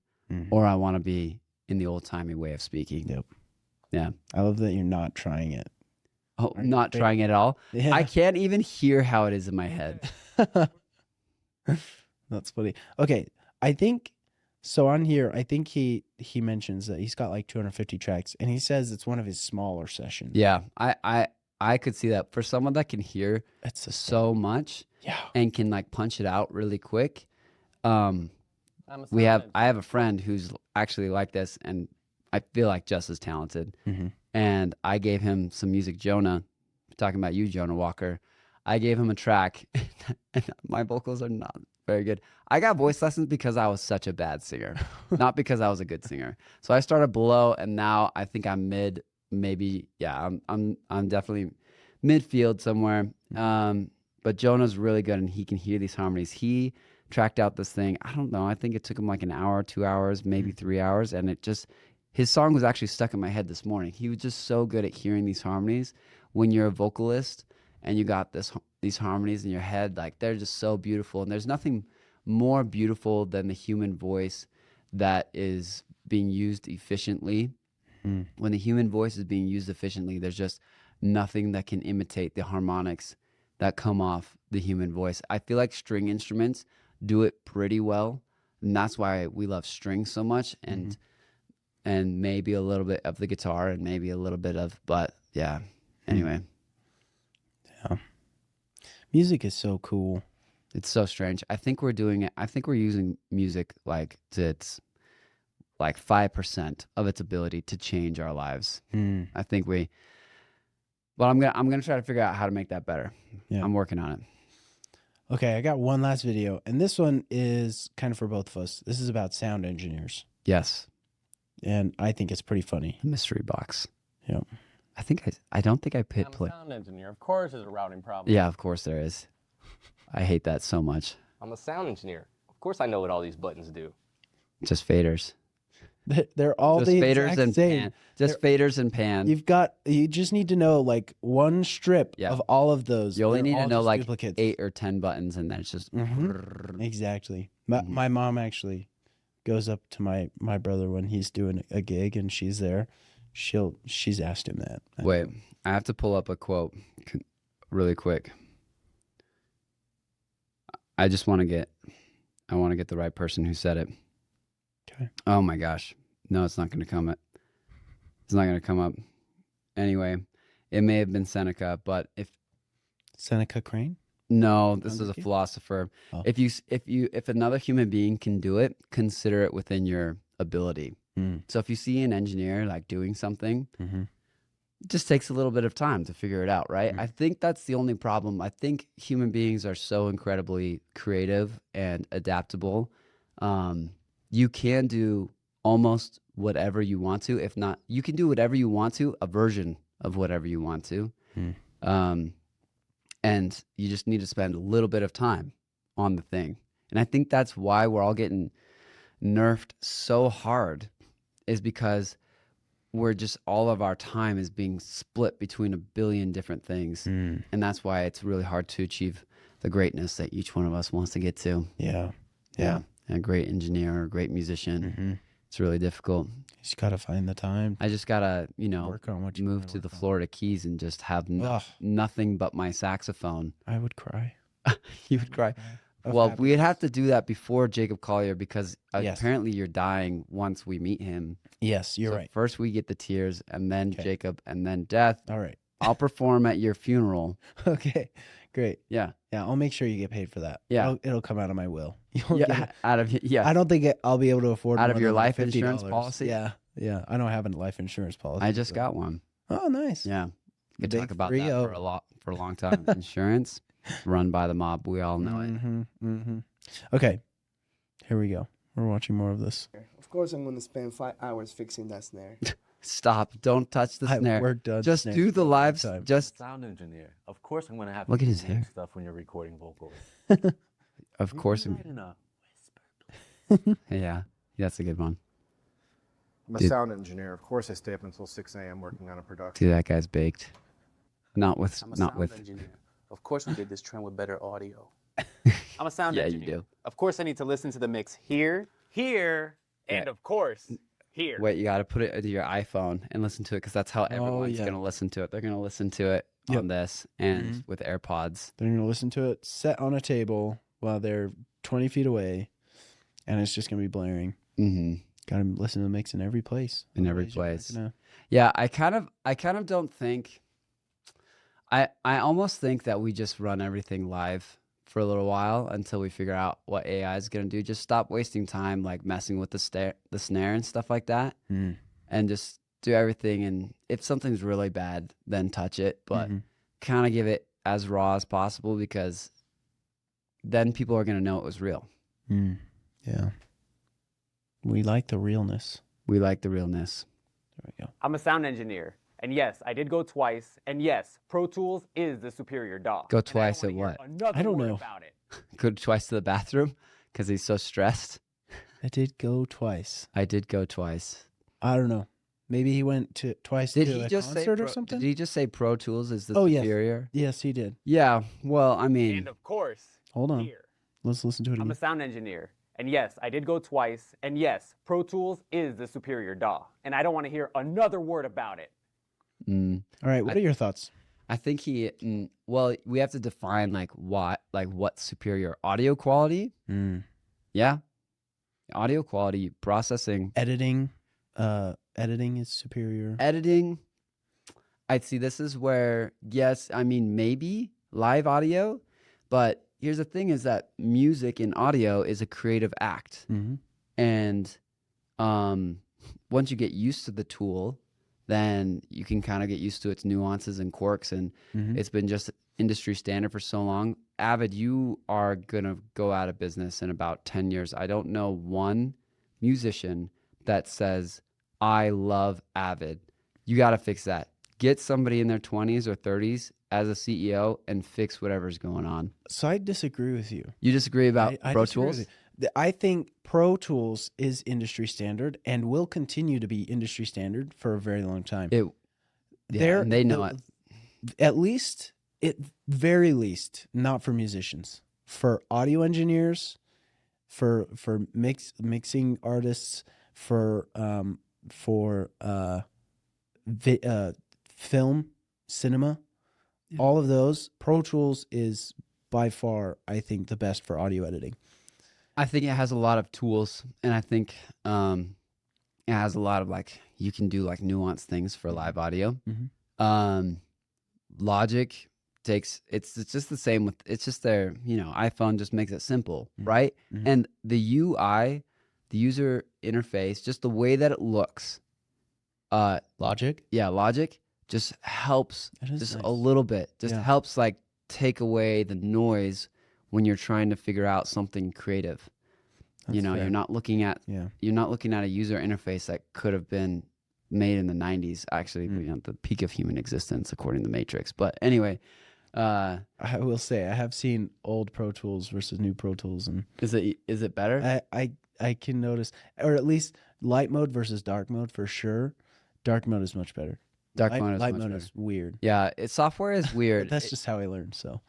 or I want to be in the old timey way of speaking. Yep. Yeah. I love that you're not trying it. Oh, not trying it at all. Yeah. I can't even hear how it is in my head. That's funny. Okay, I think so. On here, I think he mentions that he's got like 250 tracks, and he says it's one of his smaller sessions. Yeah, I could see that for someone that can hear It's so much Yeah. and can like punch it out really quick. I have a friend who's actually like this, and I feel like just as talented. And I gave him some music. Jonah, talking about you, Jonah Walker. I gave him a track, and my vocals are not very good. I got voice lessons because I was such a bad singer, not because I was a good singer. So I started below, and now I think I'm mid. Maybe I'm definitely midfield somewhere. But Jonah's really good, and he can hear these harmonies. He tracked out this thing. I don't know. I think it took him like an hour, 2 hours, maybe 3 hours, and his song was actually stuck in my head this morning. He was just so good at hearing these harmonies. When you're a vocalist and you got these harmonies in your head, like they're just so beautiful. And there's nothing more beautiful than the human voice that is being used efficiently. When the human voice is being used efficiently, there's just nothing that can imitate the harmonics that come off the human voice. I feel like string instruments do it pretty well, and that's why we love strings so much. And and maybe a little bit of the guitar and maybe a little bit of, but yeah. Anyway, Yeah. Music is so cool. it's so strange. I think we're doing it. I think we're using music like to its like 5% of its ability to change our lives. I think but I'm gonna try to figure out how to make that better. Yeah. I'm working on it. Okay, I got one last video, and this one is kind of for both of us. This is about sound engineers, Yes. and I think it's pretty funny. Mystery box. Yeah. I don't think I hit I'm play. a sound engineer. Of course, there's a routing problem. Yeah, of course there is. I hate that so much. I'm a sound engineer. Of course, I know what all these buttons do. Just faders. They're all Just the faders exact and same. pan. Just faders and pan. You just need to know like one strip Yeah. of all of those. You only They're need to all know just like duplicates. 8 or 10 buttons, and then it's just. Exactly. My mom actually goes up to my brother when he's doing a gig and she's there. She's asked him that. Wait, I have to pull up a quote really quick. I want to get the right person who said it. Okay. Oh my gosh. No, it's not going to come up. It's not going to come up. Anyway, it may have been Seneca, but Seneca Crane? no, this is a Monkey? philosopher. Oh. If another human being can do it, consider it within your ability. So if you see an engineer like doing something, it just takes a little bit of time to figure it out, right? I think that's the only problem. I think human beings are so incredibly creative and adaptable. You can do almost whatever you want to. If not, you can do whatever you want to, a version of whatever you want to. And you just need to spend a little bit of time on the thing. And I think that's why we're all getting nerfed so hard, is because we're just, all of our time is being split between a billion different things. And that's why it's really hard to achieve the greatness that each one of us wants to get to. Yeah. A great engineer or a great musician. It's really difficult. You just gotta find the time. I just gotta, Work on what you move wanna to the work on. Florida Keys and just have nothing but my saxophone. I would cry. You would cry. Of Well, happiness. we'd have to do that before Jacob Collier, because Yes. apparently you're dying once we meet him. Yes, you're So right. First we get the tears, and then Okay. Jacob, and then death. All right. I'll perform at your funeral. Okay. Great. Yeah. Yeah, I'll make sure you get paid for that. Yeah. It'll come out of my will. You'll Yeah. get it. Out of I don't think I'll be able to afford Out of more your than, like, life insurance $50. policy? Yeah. Yeah. I don't have a life insurance policy. I just but- got one. Oh, nice. Yeah. We could Big talk about that 3-0. for a long time. Insurance run by the mob. We all know it. Okay. Here we go. We're watching more of this. Of course, I'm going to spend 5 hours fixing that snare. Stop. Don't touch the I've snare. worked on Just snares do for the a long lives. time. Just Sound engineer. Of course, I'm gonna have Look to at his do weird hair. stuff when you're recording vocals. of course. Right in a Yeah. That's a good one. I'm a Dude. sound engineer. Of course, I stay up until 6 a.m. working on a production. Dude, that guy's baked. Not with. I'm a Not sound with. engineer. Of course, we did this trend with better audio. I'm a sound Yeah, you engineer. do. Of course, I need to listen to the mix here, and of course, here. Wait, you got to put it into your iPhone and listen to it, because that's how everyone's yeah. gonna listen to it. They're gonna listen to it Yep. on this and with AirPods. They're going to listen to it set on a table while they're 20 feet away, and it's just going to be blaring. Mm-hmm. Got to listen to the mix in every place. In every Otherwise, you're not place. gonna- Yeah, I kind of don't think. I almost think that we just run everything live for a little while until we figure out what AI is gonna do. Just stop wasting time like messing with the snare and stuff like that, and just do everything. And if something's really bad, then touch it, but kind of give it as raw as possible, because then people are gonna know it was real. Yeah. We like the realness. We like the realness. There we go. I'm a sound engineer. And yes, I did go twice. And yes, Pro Tools is the superior DAW. Go And I don't twice at wanna hear what? Another I don't word know. about it. Go twice to the bathroom because he's so stressed. I did go twice. I did go twice. I don't know. Maybe he went twice Did to he a just say concert or Pro- something? Did he just say Pro Tools is the Oh, yes. superior? Yes, he did. Yeah. Well, I mean, And of course, Hold on. here. Let's listen to it I'm again. a sound engineer. And yes, I did go twice. And yes, Pro Tools is the superior DAW. And I don't want to hear another word about it. mm, All right. What are your thoughts? I think well, we have to define what superior audio quality. Yeah. Audio quality processing. Editing. editing is superior. Editing, I'd see this is where, yes, I mean, maybe live audio, but here's the thing is that music and audio is a creative act. Mm-hmm. And once you get used to the tool, then you can kind of get used to its nuances and quirks. And Mm-hmm. it's been just industry standard for so long. Avid, you are going to go out of business in about 10 years. I don't know one musician that says, I love Avid. You got to fix that. Get somebody in their 20s or 30s as a CEO and fix whatever's going on. So I disagree with you. You disagree about I Pro disagree with Tools? you. I think Pro Tools is industry standard and will continue to be industry standard for a very long time. And they know it. At least, very least, not for musicians, for audio engineers, for mixing artists, for film, cinema, all of those. Pro Tools is by far, I think, the best for audio editing. I think it has a lot of tools, and I think it has a lot of like you can do like nuanced things for live audio. Mhm. Logic takes it's just the same with it's just their iPhone just makes it simple, right? Mhm. And the UI, the user interface, just the way that it looks, Logic. Logic just helps That is just nice. a little bit, just Yeah. helps like take away the noise when you're trying to figure out something creative. That's fair. You're not looking at Yeah. you're not looking at a user interface that could have been made in the 90s, actually, the peak of human existence, according to Matrix. But anyway, I will say I have seen old Pro Tools versus new Pro Tools, and is it better? I can notice, or at least light mode versus dark mode for sure. Dark mode is much better. Dark light, mode is light much mode better. is weird. Yeah, software is weird. But that's just how I learned. So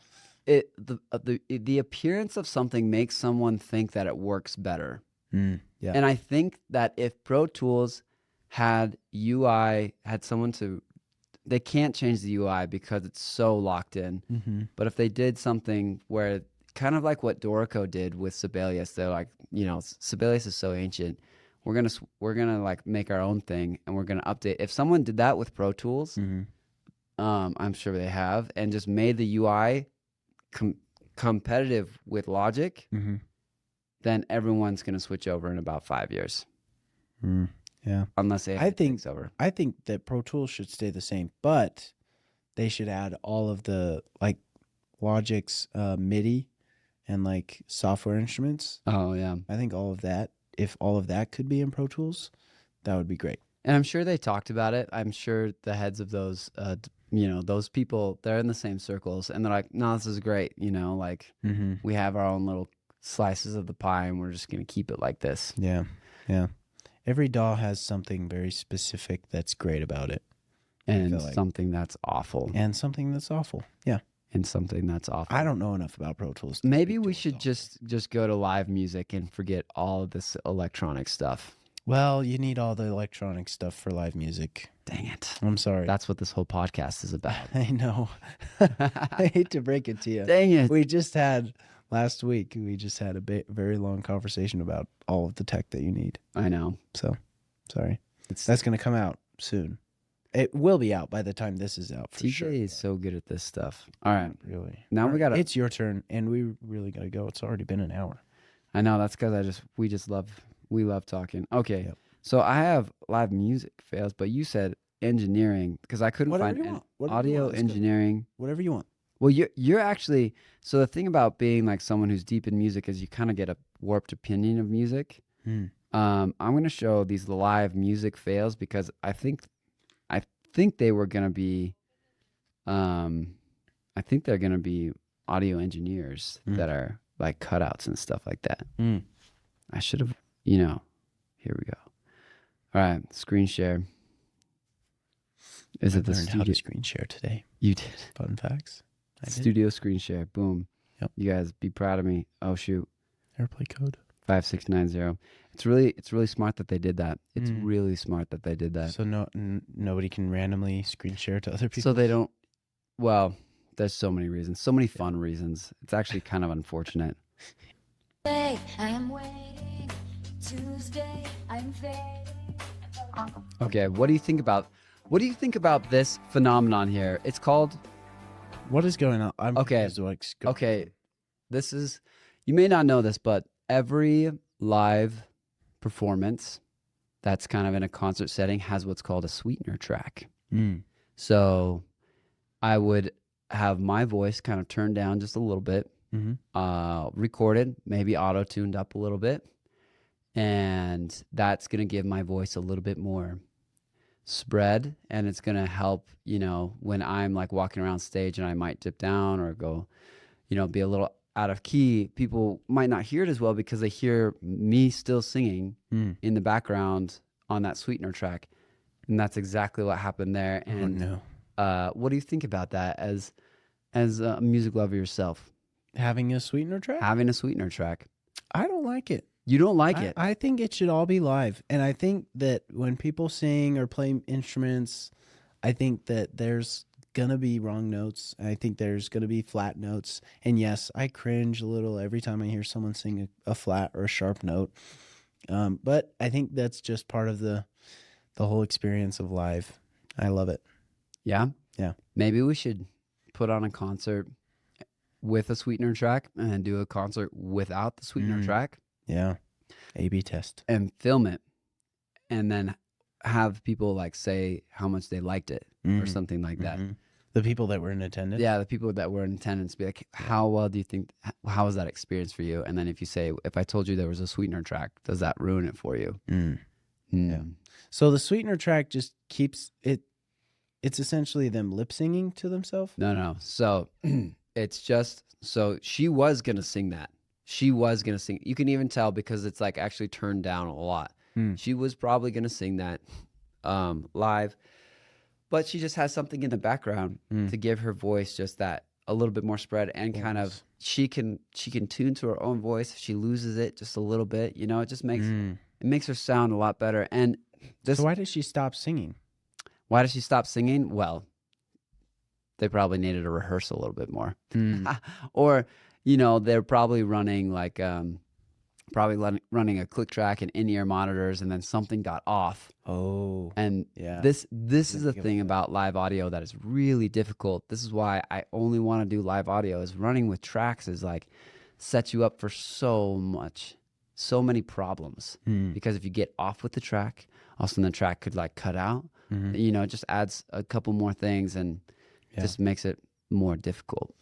The appearance of something makes someone think that it works better. yeah, And I think that if Pro Tools had UI, had someone they can't change the UI because it's so locked in. mm-hmm. But if they did something where, kind of like what Dorico did with Sibelius, they're like, Sibelius is so ancient. We're gonna like make our own thing, and we're gonna update. If someone did that with Pro Tools, Mm-hmm. I'm sure they have, and just made the UI competitive with Logic, Mm-hmm. then everyone's gonna switch over in about 5 years. Yeah, Unless they takes over. I think that Pro Tools should stay the same, but they should add all of the like Logic's MIDI and like software instruments. Oh yeah. I think all of that, if all of that could be in Pro Tools, that would be great. And I'm sure they talked about it. I'm sure the heads of those, those people, they're in the same circles, and they're like, "No, this is great." Mm-hmm. We have our own little slices of the pie, and we're just gonna keep it like this. Yeah, yeah. Every DAW has something very specific that's great about it, And feel like- something that's awful. and something that's awful. Yeah, And something that's awful. I don't know enough about Pro Tools. to Maybe speak to we what's should awful. just go to live music and forget all of this electronic stuff. Well, you need all the electronic stuff for live music. Dang it. I'm sorry. That's what this whole podcast is about. I know. I hate to break it to you. Dang it. Last week, we just had a very long conversation about all of the tech that you need. I know. So, sorry. That's going to come out soon. It will be out by the time this is out, for TJ sure. is so good at this stuff. All right. Really. Now we gotta- It's your turn, and we really got to go. It's already been an hour. I know, that's because we love talking. Okay. Yep. So I have live music fails, but you said engineering because I couldn't Whatever find you want. Whatever you audio want. Let's go. engineering. Whatever you want. Well, you're actually, so the thing about being like someone who's deep in music is you kind of get a warped opinion of music. I'm going to show these live music fails because I think they were going to be, I think they're going to be audio engineers that are like cutouts and stuff like that. I should have, here we go. All right, screen share. Is I it the learned how studio? to screen share today. You did. Fun facts. I did. Studio screen share. Boom. Yep. You guys be proud of me. Oh shoot. AirPlay code. 5690. It's really smart that they did that. It's really smart that they did that. So nobody can randomly screen share to other people. So they don't. Well, there's so many reasons, so many fun reasons. It's actually kind of unfortunate. I am waiting. Tuesday, I'm fading. Okay, what do you think about this phenomenon here? It's called What is going on? I'm Okay. confused what's going Okay, on. this is, you may not know this, but every live performance that's kind of in a concert setting has what's called a sweetener track. Mm. So I would have my voice kind of turned down just a little bit, recorded, maybe auto-tuned up a little bit, and that's going to give my voice a little bit more spread, and it's going to help, when I'm like walking around stage and I might dip down or go, be a little out of key, people might not hear it as well because they hear me still singing in the background on that sweetener track. And that's exactly what happened there. And what do you think about that as a music lover yourself? Having a sweetener track? Having a sweetener track. I don't like it. You don't like it? I think it should all be live. And I think that when people sing or play instruments, I think that there's going to be wrong notes. I think there's going to be flat notes. And yes, I cringe a little every time I hear someone sing a flat or a sharp note. But I think that's just part of the whole experience of live. I love it. Yeah? Yeah. Maybe we should put on a concert with a sweetener track and then do a concert without the sweetener track. Yeah. A/B test. And film it. And then have people like say how much they liked it or something like that. The people that were in attendance? Yeah, the people that were in attendance be like, how well do you think, how was that experience for you? And then if you say, if I told you there was a sweetener track, does that ruin it for you? Yeah. So the sweetener track just keeps it. It's essentially them lip singing to themselves. No. So it's just, so she was going to sing that. She was going to sing. You can even tell because it's like actually turned down a lot. She was probably going to sing that live, but she just has something in the background to give her voice just that a little bit more spread and kind of, she can tune to her own voice. If she loses it just a little bit, it just makes, it makes her sound a lot better. And So why did she stop singing? Why did she stop singing? Well, they probably needed to rehearse a little bit more. Or, they're probably running like, running a click track and in-ear monitors, and then something got off. Oh. And yeah. this is the thing about live audio that is really difficult. This is why I only want to do live audio, is running with tracks is like sets you up for so many problems. Because if you get off with the track, also the track could like cut out. It just adds a couple more things and just makes it more difficult.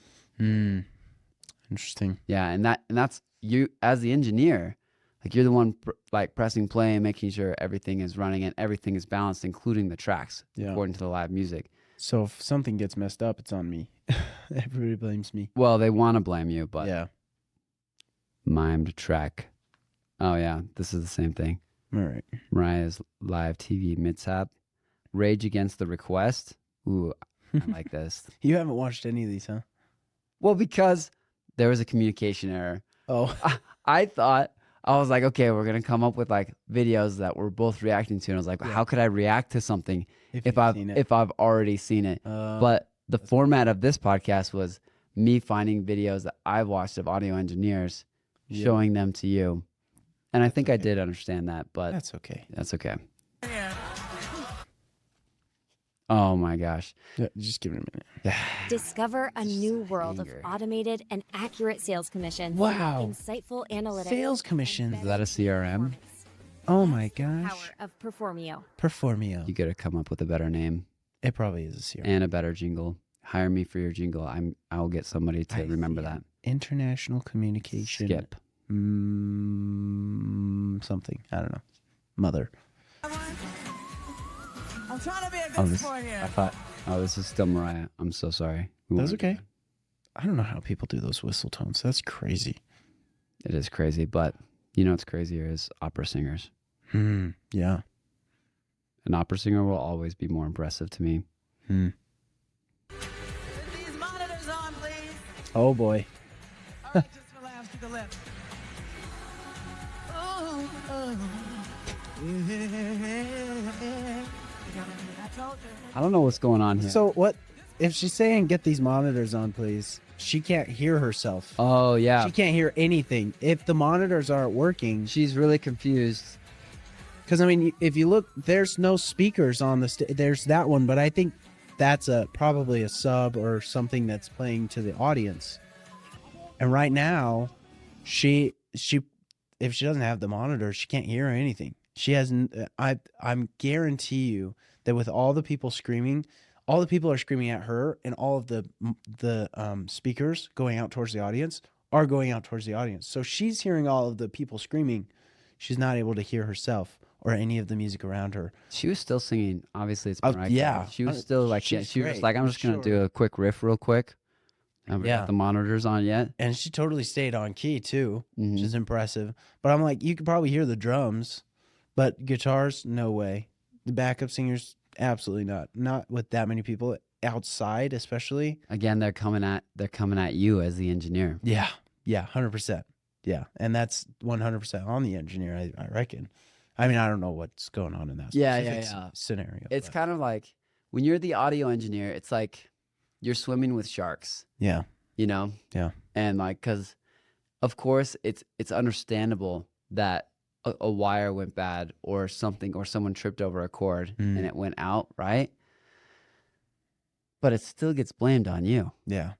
Interesting. Yeah, and that's you as the engineer, like you're the one like pressing play and making sure everything is running and everything is balanced, including the tracks according to the live music. So if something gets messed up, it's on me. Everybody blames me. Well, they want to blame you, but Yeah. mimed track. Oh yeah, this is the same thing. All right. Mariah's live TV mishap. Rage Against the Request. Ooh, I like this. You haven't watched any of these, huh? Well, because there was a communication error. Oh. I was like, okay, we're going to come up with like videos that we're both reacting to. And I was like, how could I react to something if I've already seen it? But the format of this podcast was me finding videos that I've watched of audio engineers, showing them to you. And I think I did understand that, but That's okay. that's okay. Oh my gosh. Yeah, just give it a minute. Discover a new world anger. of automated and accurate sales commissions. Wow. Insightful analytics. Sales commissions. Is that a CRM? Oh my Power gosh. of Performio. Performio. You got to come up with a better name It probably is a CRM. and a better jingle. Hire me for your jingle. I will get somebody to remember that. International communication. Skip. Something. I don't know. Mother. I'm trying to be a Oh, good this, sport here. I thought. Oh, this is still Mariah. I'm so sorry. We That's won't- okay. I don't know how people do those whistle tones. That's crazy. It is crazy, but you know what's crazier is opera singers. Yeah. An opera singer will always be more impressive to me. These monitors on, please. Oh boy. All right, just relax to the left. Oh, oh. I told you. I don't know what's going on here. So what if she's saying get these monitors on, please? She can't hear herself. Oh yeah, She can't hear anything. If the monitors aren't working, she's really confused. Because I mean, if you look, there's no speakers on the stage. There's that one, but I think that's probably a sub or something that's playing to the audience. And right now, she if she doesn't have the monitor, she can't hear anything. She has. I'm guarantee you that with all the people screaming, all the people are screaming at her, and all of the speakers going out towards the audience are going out towards the audience. So she's hearing all of the people screaming. She's not able to hear herself or any of the music around her. She was still singing. Obviously, it's been right. Yeah, She was still like, she's she was great, like, I'm for just gonna sure. do a quick riff real quick. I haven't got the monitors on yet, and she totally stayed on key too, Mhm. which is impressive. But I'm like, you could probably hear the drums, but guitars, no way. The backup singers, absolutely not. Not with that many people outside, especially. Again, they're coming at you as the engineer. Yeah, 100%. Yeah, and that's 100% on the engineer, I reckon. I mean, I don't know what's going on in that specific scenario. It's but kind of like when you're the audio engineer, it's like you're swimming with sharks. yeah, You know? yeah, And like, because of course it's understandable that a wire went bad or something, or someone tripped over a cord and it went out, right? But it still gets blamed on you. yeah.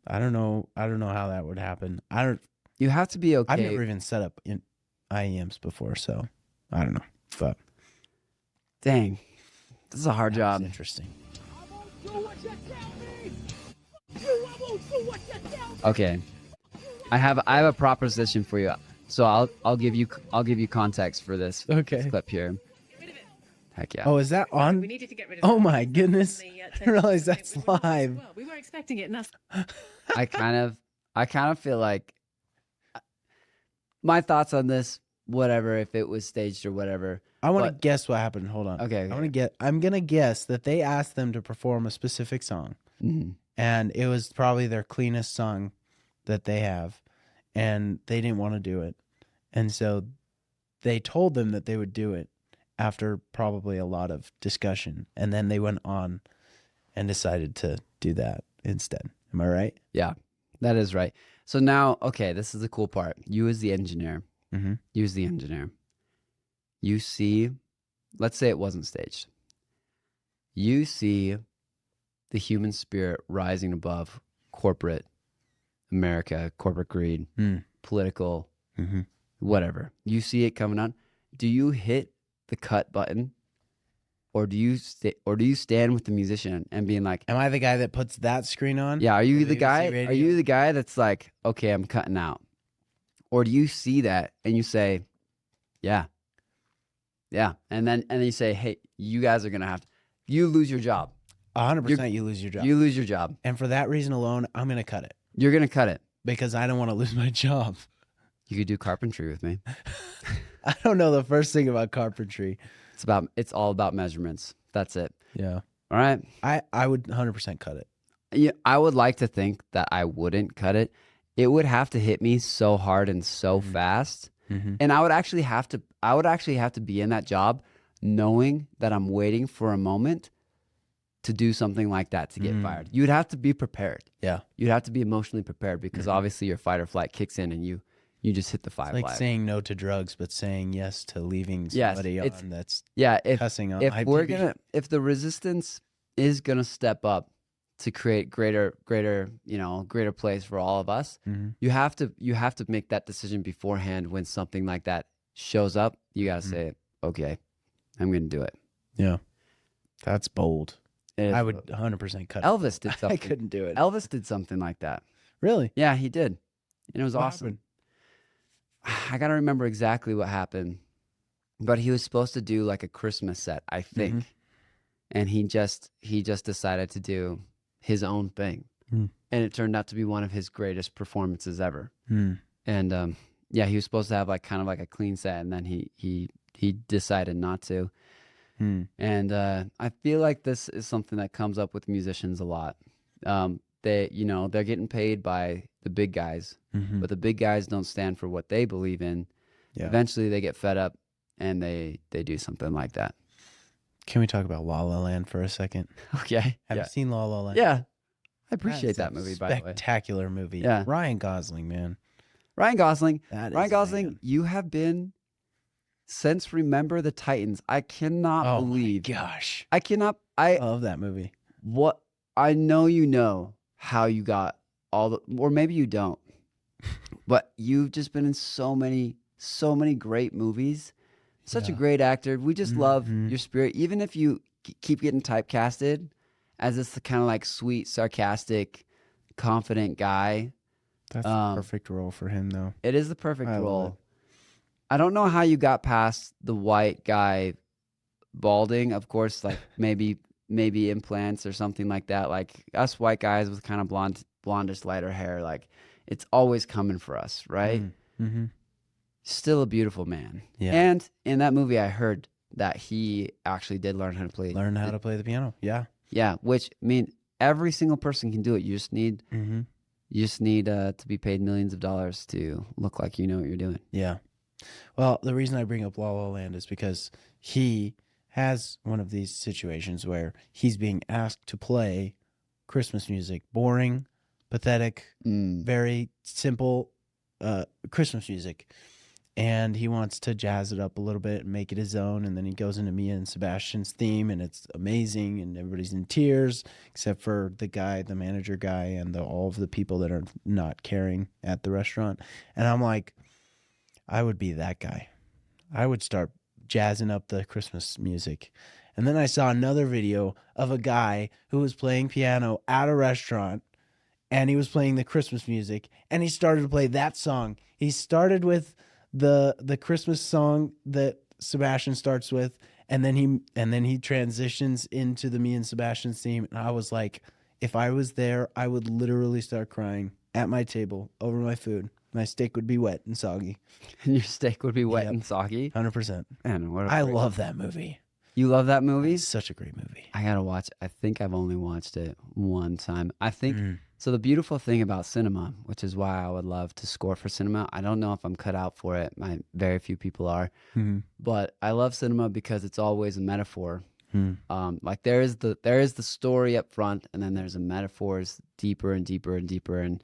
I don't know how that would happen. You have to be okay. I've never even set up in IEMs before, so I don't know. But dang, this is a hard job. Interesting. Okay, I have a proposition for you. So I'll give you context for this clip here. Heck yeah. Oh, is that on? We needed to get rid of Oh that. my goodness! I realize that's live. Well, we weren't expecting it, and that's I kind of feel like my thoughts on this. Whatever, if it was staged or whatever. I want to guess what happened. Hold on. Okay. I'm gonna guess that they asked them to perform a specific song, and it was probably their cleanest song that they have, and they didn't want to do it, and so they told them that they would do it after probably a lot of discussion, and then they went on and decided to do that instead. Am I right? Yeah, that is right. So now, okay, this is the cool part. You as the engineer. You as the engineer. You see, let's say it wasn't staged. You see the human spirit rising above corporate America, corporate greed, political, whatever. You see it coming on. Do you hit the cut button, or do you stand with the musician and being like, "Am I the guy that puts that screen on?" Yeah. Are you the guy? Are you the guy that's like, okay, I'm cutting out, or do you see that and you say, yeah, and then you say, hey, you guys are gonna have to, you lose your job. 100%. You lose your job. You lose your job, and for that reason alone, I'm gonna cut it. You're gonna cut it because I don't want to lose my job. You could do carpentry with me. I don't know the first thing about carpentry. It's all about measurements. That's it. Yeah. All right. I would 100% cut it. Yeah, I would like to think that I wouldn't cut it. It would have to hit me so hard and so fast, and I would actually have to be in that job, knowing that I'm waiting for a moment to do something like that to get fired. You'd have to be prepared. Yeah. You'd have to be emotionally prepared because obviously your fight or flight kicks in and you just hit the five. It's like saying no to drugs, but saying yes to leaving somebody on that's cussing on. If the resistance is gonna step up to create greater place for all of us, you have to make that decision beforehand. When something like that shows up, you gotta say, okay, I'm gonna do it. Yeah, that's bold. I would 100% cut it. Elvis did something. I couldn't do it. Elvis did something like that. Really? Yeah, he did, and it was What awesome. happened? I gotta remember exactly what happened, but he was supposed to do like a Christmas set, I think, and he just decided to do his own thing, and it turned out to be one of his greatest performances ever. And yeah, he was supposed to have like kind of like a clean set, and then he decided not to. And I feel like this is something that comes up with musicians a lot. They're getting paid by the big guys, but the big guys don't stand for what they believe in. Yeah. Eventually they get fed up and they do something like that. Can we talk about La La Land for a second? Okay. Have you seen La La Land? Yeah. I appreciate That's that a movie, by the way. Spectacular movie. Yeah. Ryan Gosling, man. Ryan Gosling, That is Ryan a Gosling, man. you have been since Remember the Titans, I cannot Oh believe. my gosh. I love that movie. what I know how you got all the, or maybe you don't, but you've just been in so many great movies. Such a great actor. We just love your spirit, even if you keep getting typecasted as this kind of like sweet, sarcastic, confident guy. That's the perfect role for him, though. It is the perfect I love role. it. I don't know how you got past the white guy balding. Of course, like maybe implants or something like that. Like us white guys with kind of blondish, lighter hair, like it's always coming for us, right? Mm-hmm. Still a beautiful man. Yeah. And in that movie, I heard that he actually did learn how to play the piano. Yeah. Yeah, which I mean, every single person can do it. You just need to be paid millions of dollars to look like you know what you're doing. Yeah. Well, the reason I bring up La La Land is because he has one of these situations where he's being asked to play Christmas music, boring, pathetic, very simple Christmas music. And he wants to jazz it up a little bit and make it his own. And then he goes into Mia and Sebastian's theme, and it's amazing. And everybody's in tears, except for the manager guy, and all of the people that are not caring at the restaurant. And I'm like, I would be that guy. I would start jazzing up the Christmas music. And then I saw another video of a guy who was playing piano at a restaurant, and he was playing the Christmas music, and he started to play that song. He started with the Christmas song that Sebastian starts with, and then he transitions into the Me and Sebastian's theme. And I was like, if I was there, I would literally start crying at my table over my food. My steak would be wet and soggy. And your steak would be wet and soggy? 100%. Man, I love that movie. You love that movie? It's such a great movie. I gotta watch. I think I've only watched it one time. I think so. The beautiful thing about cinema, which is why I would love to score for cinema. I don't know if I'm cut out for it. Very few people are, but I love cinema because it's always a metaphor. Like there is the story up front, and then there's a metaphors deeper and deeper and deeper. And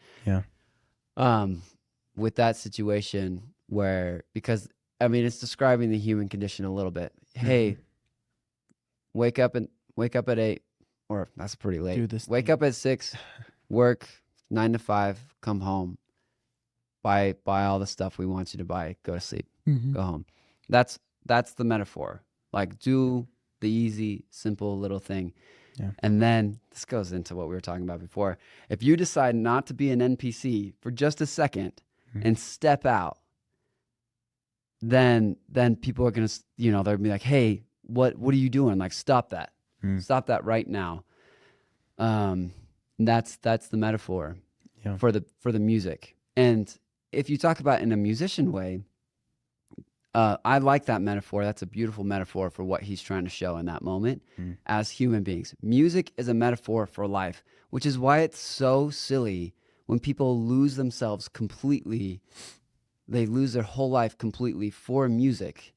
with that situation where, because I mean, it's describing the human condition a little bit. Hey, wake up at 8, or that's pretty late. Wake up at 6, work 9 to 5, come home, buy all the stuff we want you to buy, go to sleep, go home. That's the metaphor. Like, do the easy, simple little thing. Yeah. And then this goes into what we were talking about before. If you decide not to be an NPC for just a second and step out, then people are gonna, they'll be like, hey, what are you doing? Like, stop that. Stop that right now. That's the metaphor for the music. And if you talk about it in a musician way, I like that metaphor. That's a beautiful metaphor for what he's trying to show in that moment as human beings. Music is a metaphor for life, which is why it's so silly when people lose themselves completely. They lose their whole life completely for music,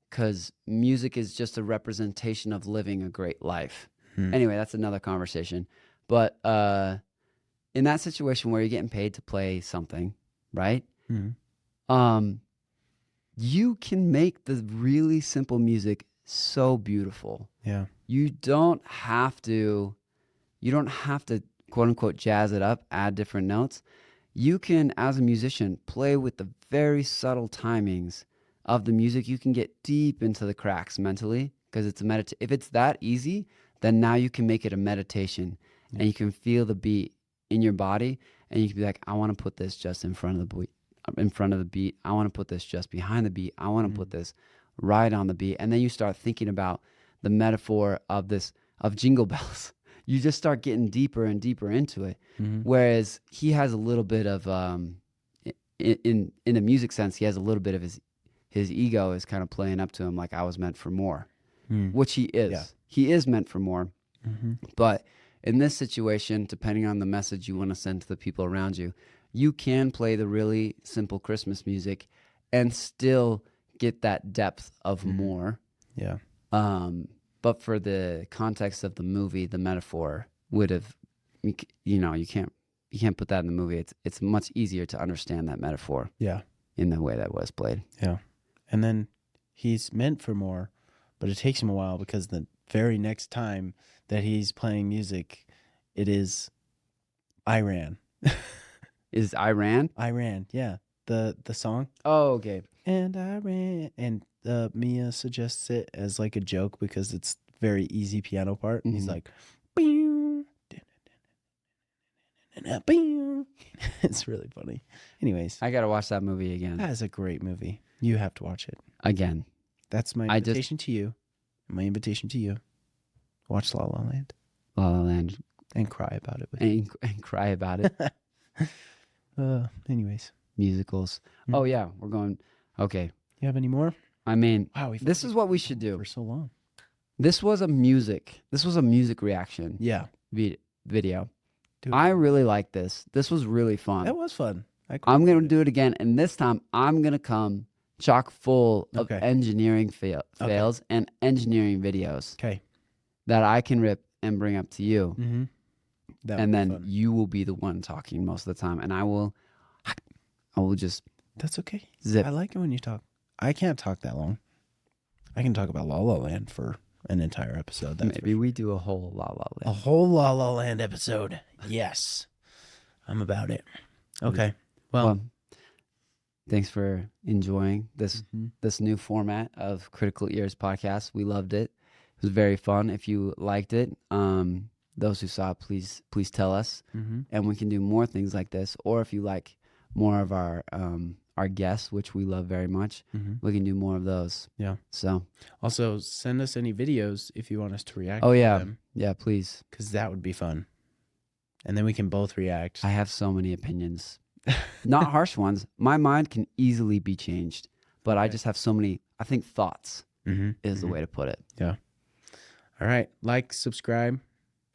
because music is just a representation of living a great life. Anyway, that's another conversation. But in that situation where you're getting paid to play something, right? You can make the really simple music so beautiful. Yeah. You don't have to quote unquote jazz it up, add different notes. You can, as a musician, play with the very subtle timings of the music. You can get deep into the cracks mentally, because it's if it's that easy, then now you can make it a meditation, and you can feel the beat in your body, and you can be like, I want to put this just in front of the beat. I want to put this just behind the beat. I want to put this right on the beat. And then you start thinking about the metaphor of Jingle Bells. You just start getting deeper and deeper into it. Whereas he has a little bit of, in the music sense, he has a little bit of his ego is kind of playing up to him, like, I was meant for more, which he is. Yeah. He is meant for more. But in this situation, depending on the message you want to send to the people around you, you can play the really simple Christmas music and still get that depth of more. Yeah. But for the context of the movie, the metaphor would have, you can't put that in the movie. It's much easier to understand that metaphor. Yeah. In the way that was played. Yeah. And then he's meant for more, but it takes him a while because the very next time that he's playing music, it is Iran. Is Iran? Iran, yeah. The song. Oh, okay. And Iran. And Mia suggests it as like a joke because it's very easy piano part. And he's like, "Pew, pew." It's really funny. Anyways, I got to watch that movie again. that is a great movie. You have to watch it. Again. That's my invitation to you. My invitation to you. Watch La La Land. La La Land. And cry about it. With me. And cry about it. Anyways. Musicals. Mm. Oh, yeah. We're going. Okay. You have any more? I mean, Wow, this is what we should do. For so long. This was a music reaction Yeah. video. Dude, I really like this. This was really fun. that was fun. I'm going to do it again. And this time I'm going to come chock full of Okay. engineering fails and engineering videos Okay. that I can rip and bring up to you. Mm-hmm. And then you will be the one talking most of the time. And I will just That's okay. zip. I like it when you talk. I can't talk that long. I can talk about La La Land for an entire episode. That's Maybe we do a whole La La a Land. whole La La Land episode. Yes. I'm about it. Okay. Well, Thanks for enjoying this Mhm. this new format of Critical Ears podcast. We loved it. It was very fun. If you liked it, those who saw it, please tell us, Mhm. and we can do more things like this. Or if you like more of our guests, which we love very much, Mhm. we can do more of those. Yeah. So, Also, send us any videos if you want us to react oh to yeah, them, yeah, please. because that would be fun. And then we can both react. I have so many opinions, not harsh ones. My mind can easily be changed, but I just have so many. I think thoughts Mhm. is the way to put it. Yeah. All right. Like, subscribe,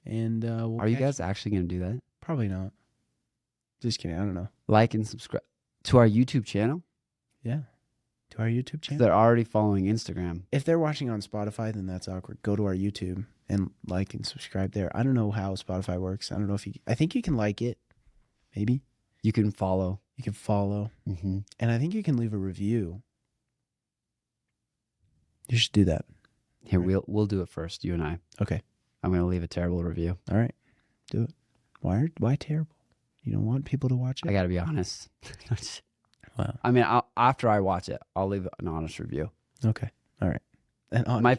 and we'll Are you catch- guys actually going to do that? Probably not. Just kidding. I don't know. Like and subscribe to our YouTube channel? Yeah. To our YouTube 'Cause channel. they're already following Instagram. If they're watching on Spotify, then that's awkward. Go to our YouTube and like and subscribe there. I don't know how Spotify works. I don't know if I think you can like it. Maybe. You can follow. You can follow. Mm-hmm. And I think you can leave a review. You should do that. Here, we'll do it first, you and I. Okay. I'm going to leave a terrible review. All right. Do it. Why terrible? You don't want people to watch it? I got to be honest. Wow. I mean, after I watch it, I'll leave an honest review. Okay. All right. And My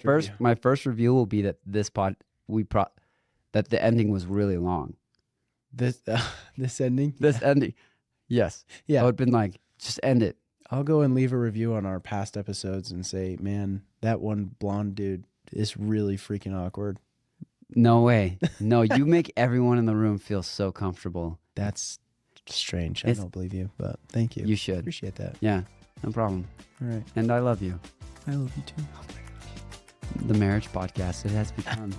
first review will be that that the ending was really long. this ending. This ending, yes. Yeah. I would have been like, just end it. I'll go and leave a review on our past episodes and say, man, that one blonde dude is really freaking awkward. No way. No, you make everyone in the room feel so comfortable. That's strange. I don't believe you, but thank you. You should. Appreciate that. Yeah, no problem. All right. And I love you. I love you too. The marriage podcast, it has become.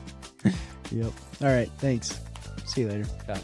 Yep. All right. Thanks. See you later. Yeah.